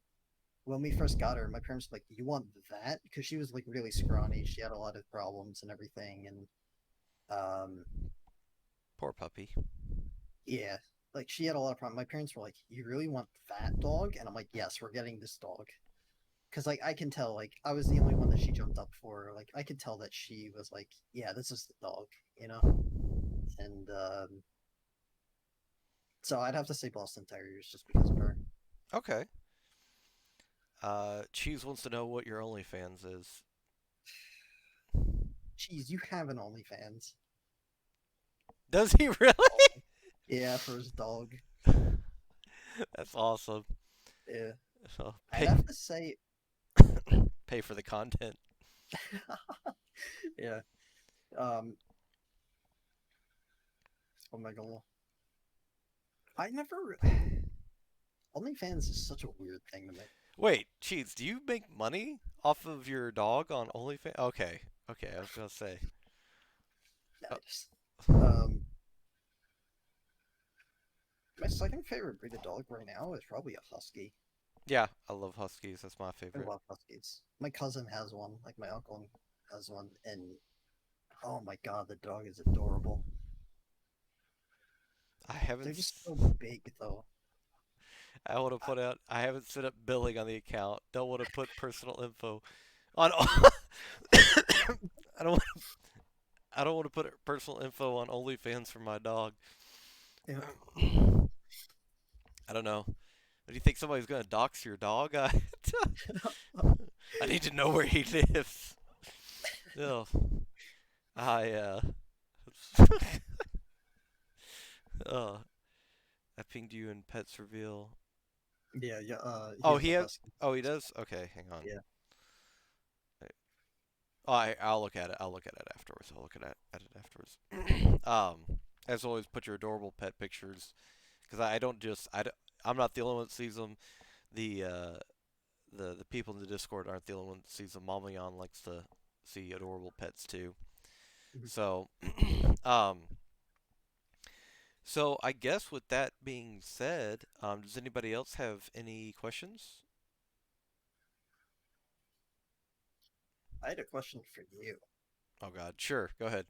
when we first got her, my parents were like, "You want that?" Because she was like really scrawny. She had a lot of problems and everything. And poor puppy. yeah, like she had a lot of problems. My parents were like, "You really want that dog?" And I'm like, "Yes, we're getting this dog." Because like I can tell, like I was the only one that she jumped up for. Like I could tell that she was like, "Yeah, this is the dog," you know. And so I'd have to say Boston Terriers just because of her. Okay. Cheese wants to know what your OnlyFans is. Jeez, you have an OnlyFans. Does he really? Oh, yeah, for his dog. That's awesome. Yeah, So I'd pay have to say, pay for the content. yeah. Um, oh my god, I never. OnlyFans is such a weird thing to me. Wait, Cheese, do you make money off of your dog on OnlyFans? Okay, okay, I was gonna say. I Uh, just, um, my second favorite breed of dog right now is probably a husky. yeah, I love huskies. That's my I favorite. love huskies. My cousin has one, like my uncle has one, and oh my god, the dog is adorable. I haven't. They're just s- so big, though. I want to I, put out. I haven't set up billing on the account. Don't want to put personal info on. I don't. I don't want to put personal info on OnlyFans for my dog. yeah. I don't know. Do you think somebody's gonna dox your dog? I need to know where he lives. Oh, I oh, I pinged you in Pets Reveal. Yeah, yeah. He Oh, has he a has. husky. Oh, he does. Okay, hang on. Yeah. Oh, I'll look at it. I'll look at it afterwards. I'll look at it afterwards. As always, put your adorable pet pictures, because I don't just I'm not the only one that sees them. The the people in the Discord aren't the only one that sees them. Mama Yon likes to see adorable pets too. Mhm. So, um, so I guess with that being said, does anybody else have any questions? I had a question for you. Oh God, sure, go ahead.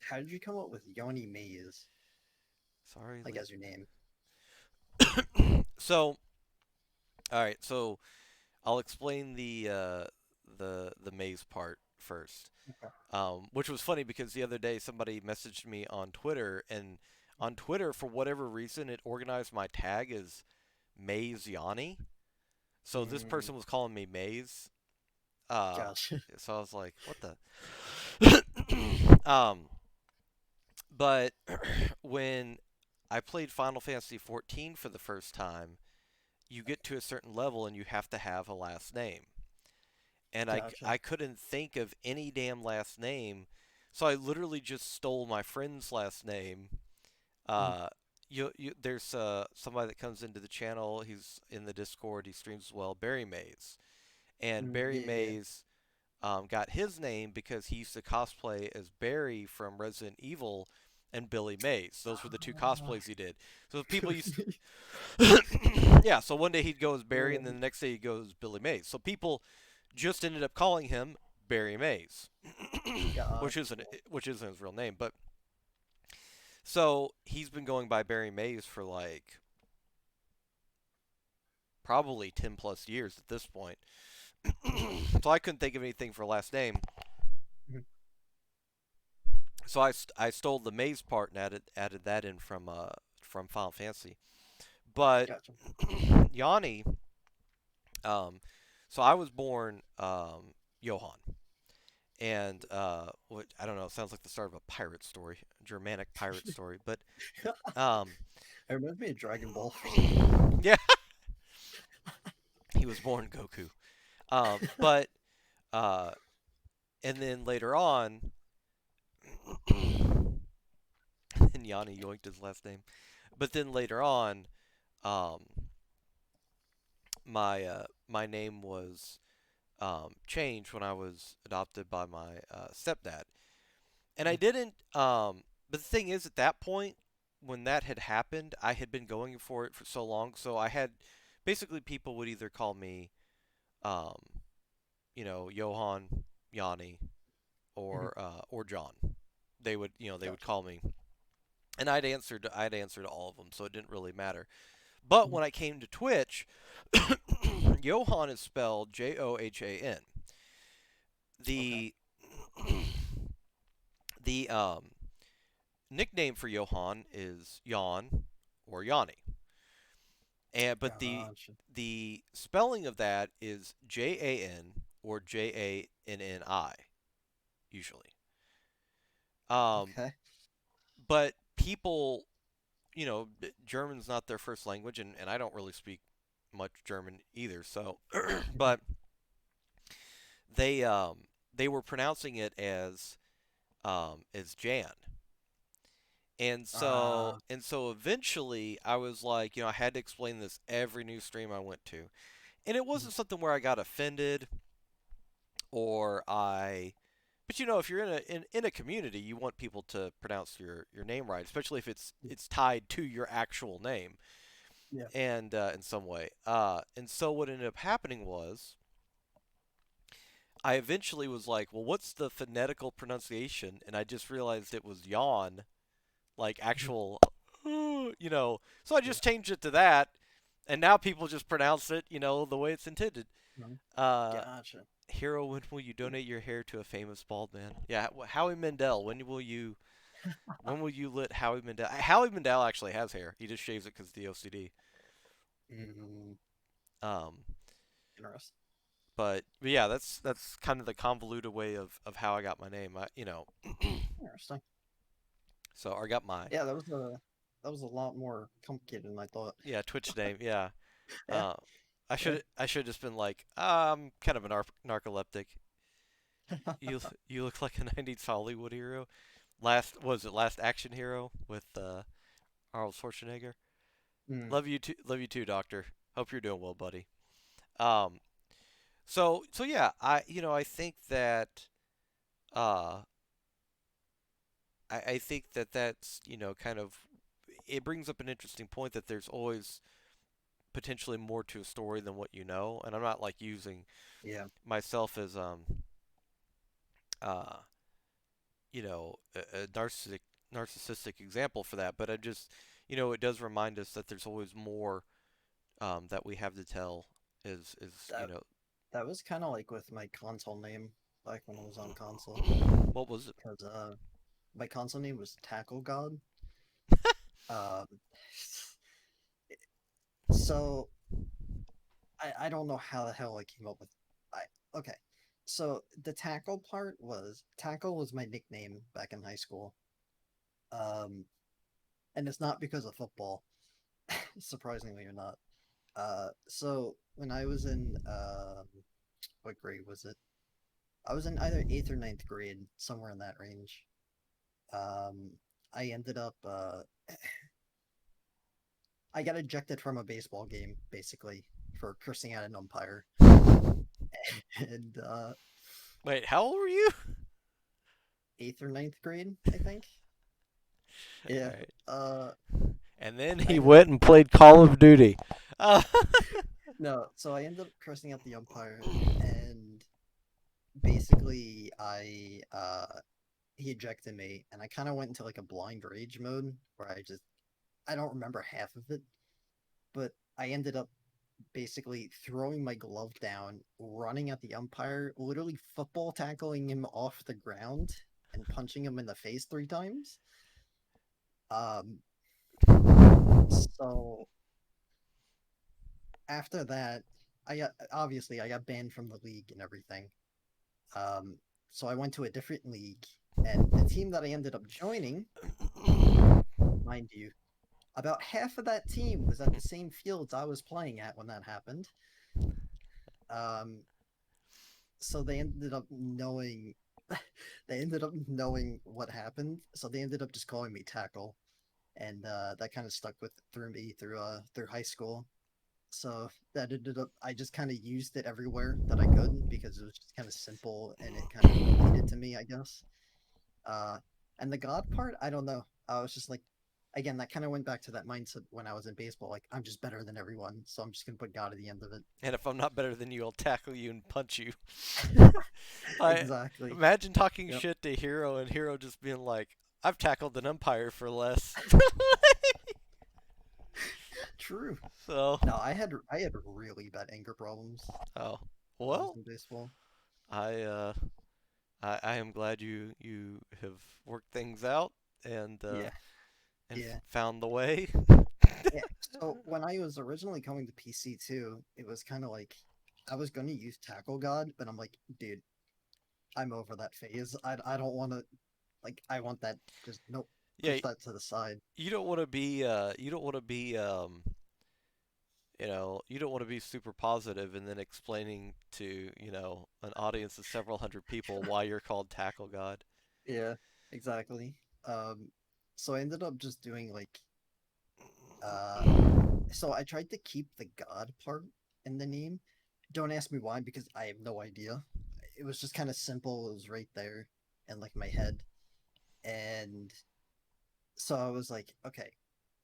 How did you come up with Yoni Maze, Sorry, like as your name? So, all right, so I'll explain the maze part first, Okay. which was funny because the other day somebody messaged me on Twitter, and on Twitter for whatever reason it organized my tag as Maze Yanni. So this Mm, person was calling me Maze. Uh, gotcha. so I was like, what the? um, but when I played Final Fantasy 14 for the first time, you get to a certain level and you have to have a last name. And Gotcha. I couldn't think of any damn last name, so I literally just stole my friend's last name. Mhm. Uh, there's somebody that comes into the channel. He's in the Discord. He streams as well. Barry Mays, and Barry Yeah, yeah. Mays got his name because he used to cosplay as Barry from Resident Evil and Billy Mays. Those were the two Ah. cosplays he did. So people used Yeah, so one day he'd go as Barry, and then Um, the next day he'd go as Billy Mays. So people just ended up calling him Barry Mays, which Gotcha. isn't which isn't his real name. But so he's been going by Barry Mays for like probably 10 plus years at this point. So I couldn't think of anything for a last name. Mhm. So I stole the Mays part and added that in from Final Fantasy. But Gotcha. Yanni, um, so I was born Johann, and what I don't know, it sounds like the start of a pirate story, a Germanic pirate story. But um, It reminds me of Dragon Ball for some reason. yeah, he was born Goku. But uh, and then later on, and Yanni yoinked his last name. But then later on, um, my name was changed when I was adopted by my stepdad, and I Mm. didn't. But the thing is, at that point, when that had happened, I had been going for it for so long, so I had basically people would either call me, um, Johan, Yanni, Mhm. or John. They would Gotcha. call me, and I'd answer to all of them, so it didn't really matter. But Mhm. when I came to Twitch, Johan is spelled Johan. Okay. The the nickname for Johan is Jan or Yanni, and but Gotcha. the spelling of that is Jan or Janni usually. Um, Okay. but people, German's not their first language, and I don't really speak much German either. So, Mhm. but they um, they were pronouncing it as Jan. Uh, And so eventually I was like, I had to explain this every new stream I went to. And it mhm. wasn't something where I got offended or I but if you're in a community, you want people to pronounce your name right, especially if it's tied to your actual name Yeah. and in some way. And so what ended up happening was I eventually was like, well, what's the phonetical pronunciation? And I just realized it was yawn, like Mhm. actual, So I Yeah. just changed it to that, and now people just pronounce it, the way it's intended. Mhm. Uh, Gotcha. Hero, when will you donate your hair to a famous bald man? Yeah, Howie Mandel. When will you let Howie Mandel? Howie Mandel actually has hair. He just shaves it because of the OCD. Mm, Um, interesting. but yeah, that's kind of the convoluted way of how I got my name. Interesting. So I got my Yeah, that was a lot more complicated than I thought. yeah Twitch name. Yeah. Yeah. Uh, I Yeah. should just been like, I'm kind of a narcoleptic. You you look like a '90s Hollywood hero. Last action hero with Arnold Schwarzenegger. Mm, Love you too, Doctor. Hope you're doing well, buddy. Um, so yeah, I think that uh, I think that that's kind of it brings up an interesting point that there's always potentially more to a story than what you know, and I'm not like using yeah. myself as uh a narcissistic example for that, but I just it does remind us that there's always more that we have to tell is That that was kind of like with my console name back when I was on console. what was it? Because my console name was Tackle God. Um, so I don't know how the hell I came up with. I Okay, so the tackle was my nickname back in high school. Um, and it's not because of football, surprisingly or not. So when I was in what grade was it? I was in either eighth or ninth grade, somewhere in that range. Um, I ended up I got ejected from a baseball game basically for cursing at an umpire, and Wait, how old were you? eighth or ninth grade, I think. All Yeah. right. Uh, And then I he ended up. went and played Call of Duty. Uh, No, so I ended up cursing out the umpire, and basically I he ejected me, and I kind of went into like a blind rage mode where I don't remember half of it, but I ended up basically throwing my glove down, running at the umpire, literally football tackling him off the ground and punching him in the face 3 times. Um, so after that, I got banned from the league and everything. Um, so I went to a different league, and the team that I ended up joining, mind you, about half of that team was at the same fields I was playing at when that happened. Um, so they ended up knowing they ended up knowing what happened. So they ended up just calling me Tackle, and that kind of stuck with through me through high school. So that ended up I just kind of used it everywhere that I could because it was just kind of simple and it kind of related to me, I guess. Uh, and the God part, I don't know. I was just like, again, that kind of went back to that mindset when I was in baseball. Like, I'm just better than everyone, so I'm just gonna put God at the end of and if I'm not better than you, I'll tackle you and punch you. it. I Exactly. imagine talking Yep. shit to Hero and Hero just being like, "I've tackled an umpire for less." True. So, No, I had really bad anger problems oh when I was well. in baseball. I uh, I am glad you have worked things out and Yeah, yeah, found the way. yeah. So when I was originally coming to PC too, it was kind of like I was gonna use Tackle God, but I'm like, dude, I'm over that phase. I don't want to I want that just nope, Yeah, push that to the side. you don't want to be you don't want to be you don't want to be super positive and then explaining to, an audience of several hundred people why you're called Tackle God. Yeah, exactly. Um, so I ended up just doing uh so I tried to keep the God part in the name. Don't ask me why because I have no idea. It was just kind of simple. It was right there in like my head. And so I was like, okay.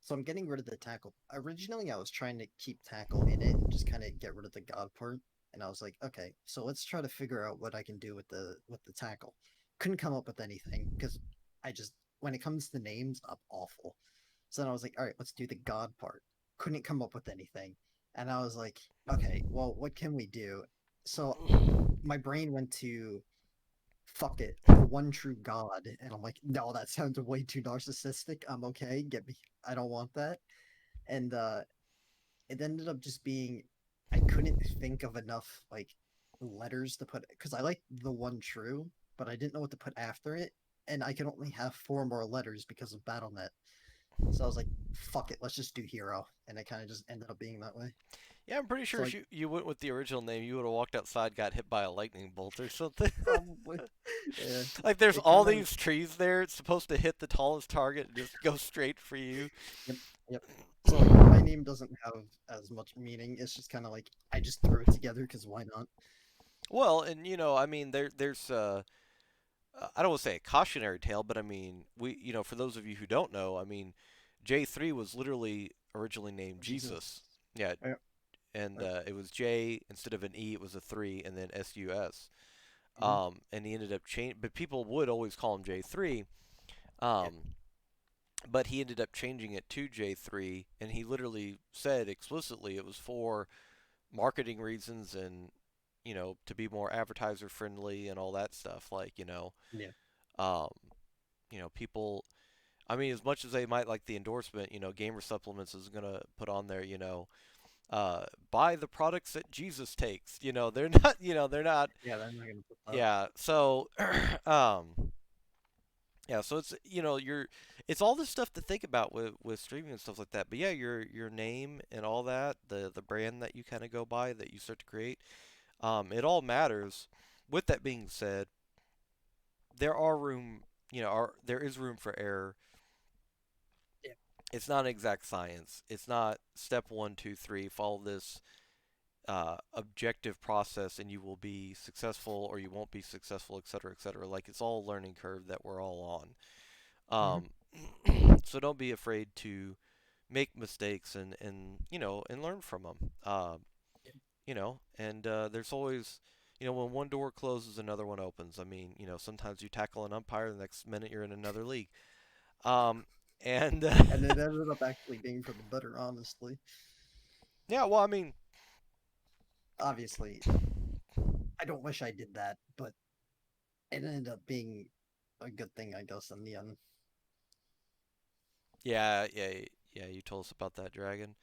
So I'm getting rid of the tackle. Originally I was trying to keep tackle in it and just kind of get rid of the God part. And I was like, okay, so let's try to figure out what I can do with the tackle. Couldn't come up with anything because I just when it comes to names, I'm awful. So then I was like, all right, let's do the God part. Couldn't come up with anything. And I was like, okay, well, what can we do? So my brain went to fuck it, the one true God. And I'm like, no, that sounds way too narcissistic. I'm okay. Get me. I don't want that. And it ended up just being I couldn't think of enough letters to put because I like the one true, but I didn't know what to put after it. And I could only have 4 more letters because of BattleNet. So I was like, fuck it, let's just do hero. And it kind of just ended up being that way. Yeah, I'm pretty So sure if like you went with the original name, you would have walked outside, got hit by a lightning bolt or something. probably yeah. Like there's It all kind of these trees there. It's supposed to hit the tallest target and just go straight for you. yep, yep. So like my name doesn't have as much meaning. It's just kind of like I just threw it together because why not? Well, and I mean, there's I don't want to say a cautionary tale, but I mean, for those of you who don't know, I mean, J3 was literally originally named Jesus. Jesus. Yeah, Yeah, and yeah. it was J instead of an E, it was a 3, and then SUS. Mhm. And he ended up changing, but people would always call him J3. Yeah. Um, but he ended up changing it to J3, and he literally said explicitly it was for marketing reasons and to be more advertiser friendly and all that stuff. Like Yeah. um, people. I mean, as much as they might like the endorsement, Gamer Supplements is gonna put on there, buy the products that Jesus takes. They're not, they're not. Yeah, they're not gonna put that. Yeah, so, um, yeah, so it's all this stuff to think about with streaming and stuff like that. But yeah, your name and all that, the brand that you kind of go by that you start to create, it all matters. With that being said, there are room, there is room for error. Yeah. It's not an exact science. It's not step one, two, three. Follow this objective process, and you will be successful, or you won't be successful, et cetera, et cetera. Like it's all a learning curve that we're all on. Hmm. So don't be afraid to make mistakes and and learn from them. And there's always, when one door closes, another one opens. I mean, sometimes you tackle an umpire, the next minute you're in another league. Um, and And it ended up actually being for the better, honestly. yeah, well, I mean, Obviously, I don't wish I did that, but it ended up being a good thing, I guess, in the end. yeah, yeah, yeah. You told us about that dragon.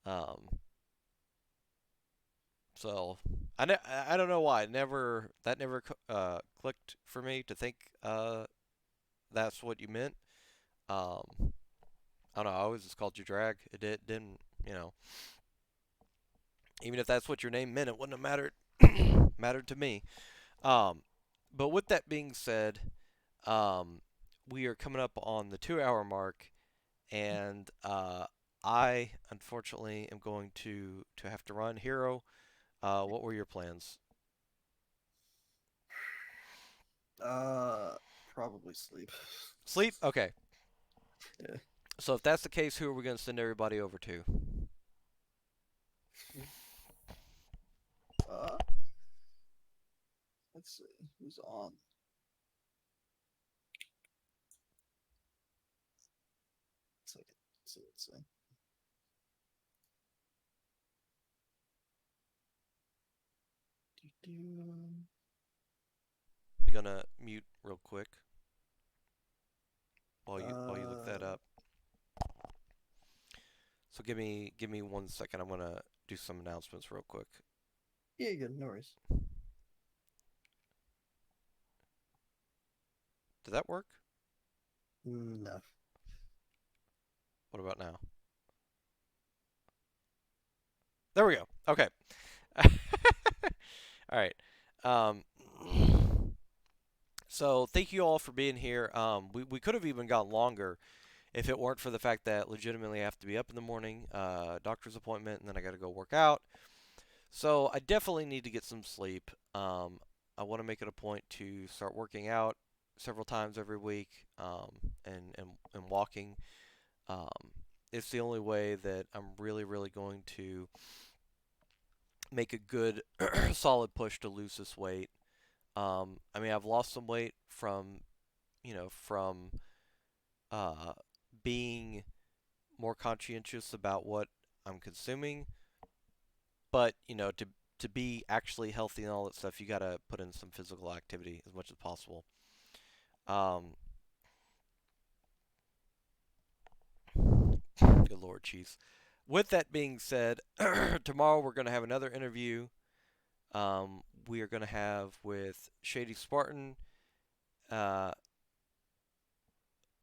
Um, so I don't know why. Never clicked for me to think that's what you meant. Um, I don't know. I always just called you drag. Didn't even if that's what your name meant, it wouldn't have mattered to me. Um, but with that being said, um, we are coming up on the 2 hour mark, and I unfortunately am going to have to run. Hero, what were your plans? Uh, Probably sleep. Sleep? Okay. Yeah. So if that's the case, who are we going to send everybody over to? Uh, let's see who's on. Let's see. Let's see. Do-do. I'm gonna mute real quick while you look that Uh, up. So give me 1 second. I'm gonna do some announcements real quick. yeah, good, no worries. Did that work? No. What about now? There we go. Okay. All right. Um, so thank you all for being here. We could have even gone longer if it weren't for the fact that legitimately I have to be up in the morning, doctor's appointment, and then I got to go work out. So I definitely need to get some sleep. I want to make it a point to start working out several times every week, and walking. Um, it's the only way that I'm really going to make a good solid push to lose this weight. I mean, I've lost some weight from uh, being more conscientious about what I'm consuming, but to be actually healthy and all that stuff, you got to put in some physical activity as much as possible. Um, Good Lord, Chiefs. With that being said, tomorrow we're going to have another interview. We are going to have with Shady Spartan uh,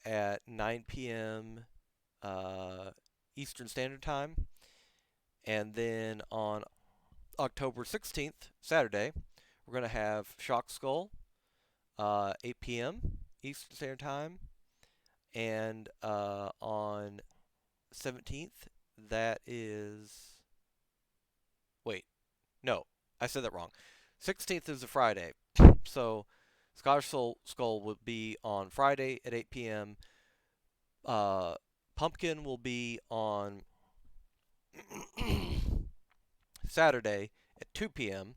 at 9 p.m. Eastern Standard Time. And then on October 16th, Saturday, we're going to have Shock Skull, 8 p.m. Eastern Standard Time. And on 17th, that is. Wait, no, I said that wrong. 16th is a Friday. So Scottish Skull will be on Friday at 8 p.m. Pumpkin will be on Saturday at 2 p.m.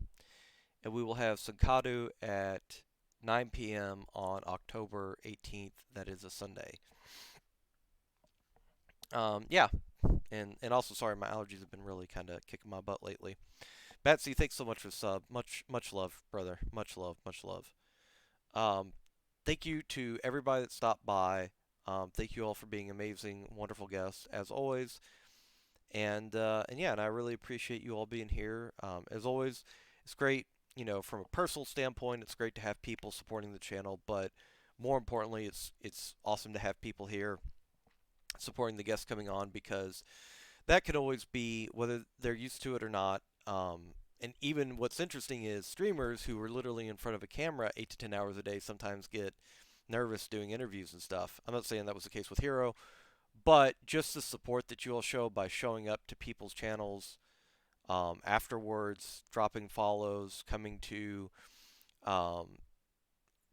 And we will have Sankadu at 9 p.m. on October 18th. That is a Sunday. Yeah, and also sorry, my allergies have been really kind of kicking my butt lately. Betsy, thanks so much for the sub. Much love, brother. Much love, much love. Um, Thank you to everybody that stopped by. Thank you all for being amazing, wonderful guests as always. And yeah, and I really appreciate you all being here. As always, it's great, from a personal standpoint, it's great to have people supporting the channel, but more importantly, it's awesome to have people here supporting the guests coming on because that can always be whether they're used to it or not. And even what's interesting is streamers who are literally in front of a camera 8 to 10 hours a day sometimes get nervous doing interviews and stuff. I'm not saying that was the case with Hero, but just the support that you all show by showing up to people's channels afterwards, dropping follows, coming um,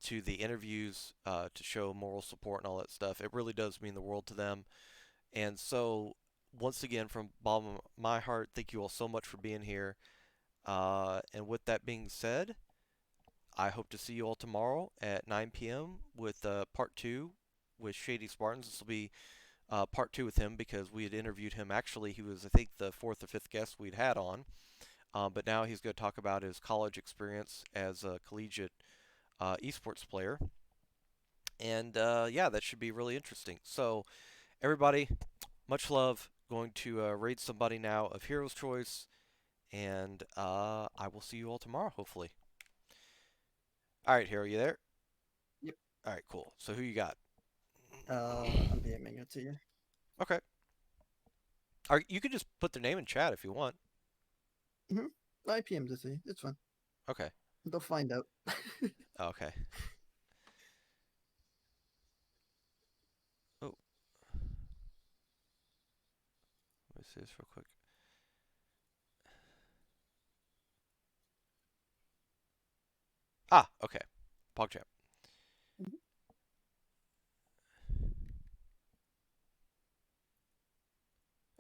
to the interviews to show moral support and all that stuff. It really does mean the world to them. And so, once again, from the bottom of my heart, thank you all so much for being here. And with that being said, I hope to see you all tomorrow at 9 p.m. with part two with Shady Spartans. This will be part two with him because we had interviewed him. Actually, he was, I think, the fourth or fifth guest we'd had on. But now he's going to talk about his college experience as a collegiate esports player. And yeah, that should be really interesting. So, everybody, much love. Going to raid somebody now of Hero's Choice. And I will see you all tomorrow, hopefully. All right, Hero, you there? Yep. All right, cool. So, who you got? I'm DMing it to you. Okay. Or you could just put their name in chat if you want. Mm-hmm. I PM'd it to you. It's fine. Okay. They'll find out. Okay. Oh, let me see this real quick. Ah, okay. PogChamp. Mhm.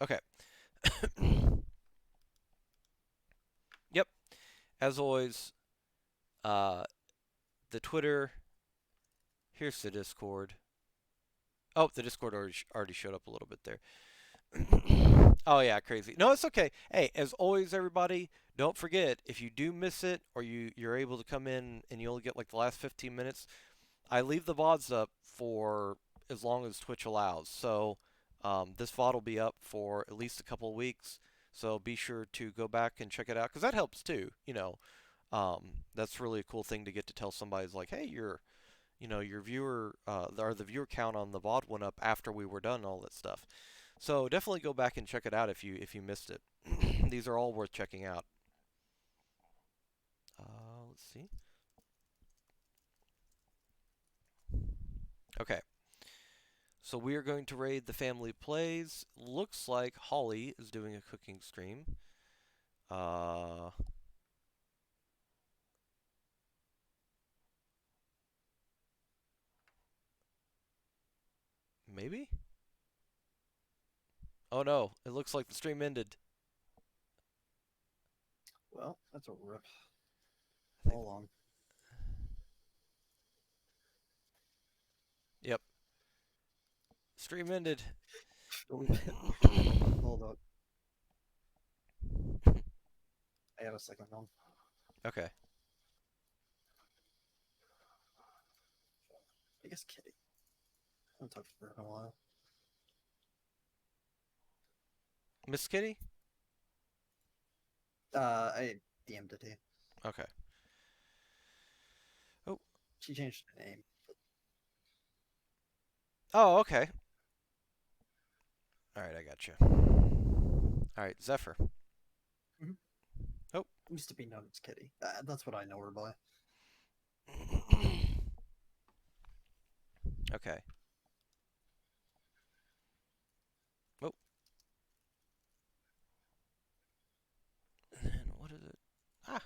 Okay. Yep. As always, uh, the Twitter. Here's the Discord. Oh, the Discord already showed up a little bit there. Oh yeah, crazy. No, it's okay. Hey, as always, everybody, don't forget if you do miss it or you're able to come in and you only get like the last 15 minutes, I leave the VODs up for as long as Twitch allows. So this VOD will be up for at least a couple of weeks. So be sure to go back and check it out because that helps too. That's really a cool thing to get to tell somebody is like, hey, your viewer or the viewer count on the VOD went up after we were done and all that stuff. So definitely go back and check it out if you missed it. These are all worth checking out. Let's see. Okay. So we are going to raid the family plays. Looks like Holly is doing a cooking stream. Uh, maybe? Oh no, it looks like the stream ended. Well, that's a rip. I think. Hold on. Yep, stream ended. Hold up. I had a second one. Okay. I guess Kitty. I haven't talked to her in a while. Miss Kitty? I DM'd it to you. Okay. Oh. She changed her name. Oh, okay. Alright, I got you. Alright, Zephyr. Mhm. Oh. Used to be known as Kitty. That's what I know her by. Okay. Oh. And what is it? Ah.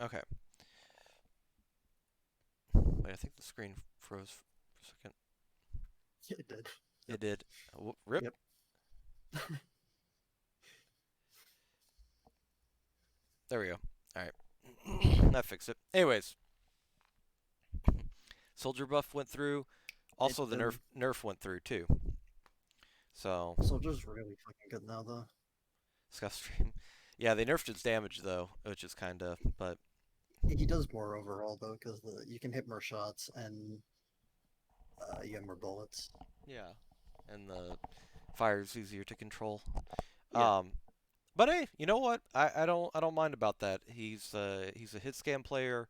Okay. Wait, I think the screen froze for a second. It did. Yep. It did. Rip. Yep. There we go. Alright. That fixed it. Anyways, Soldier buff went through. It Also, the did. nerf went through too. So, Soldier's really fucking good now, though. Scuff Stream. Yeah, they nerfed its damage though, which is kind of. But He does more overall, though, because you can hit more shots and you have more bullets. yeah, and the fire's easier to control. Yeah, Um, but hey, you know what? I don't mind about that. He's a hit scan player.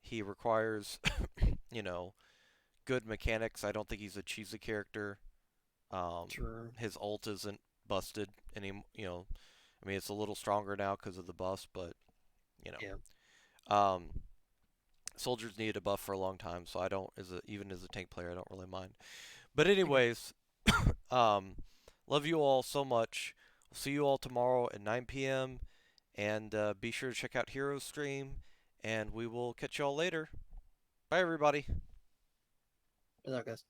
He requires you know good mechanics. I don't think he's a cheesy character. Um, sure. his ult isn't busted any. I mean it's a little stronger now because of the buffs, but you Yeah. know, soldiers needed a buff for a long time, so I don't even as a tank player I don't really mind. But Okay. anyways, um, love you all so much. We'll see you all tomorrow at 9 p.m. and be sure to check out Hero's stream. and we will catch y'all later. Bye, everybody. Is that guys?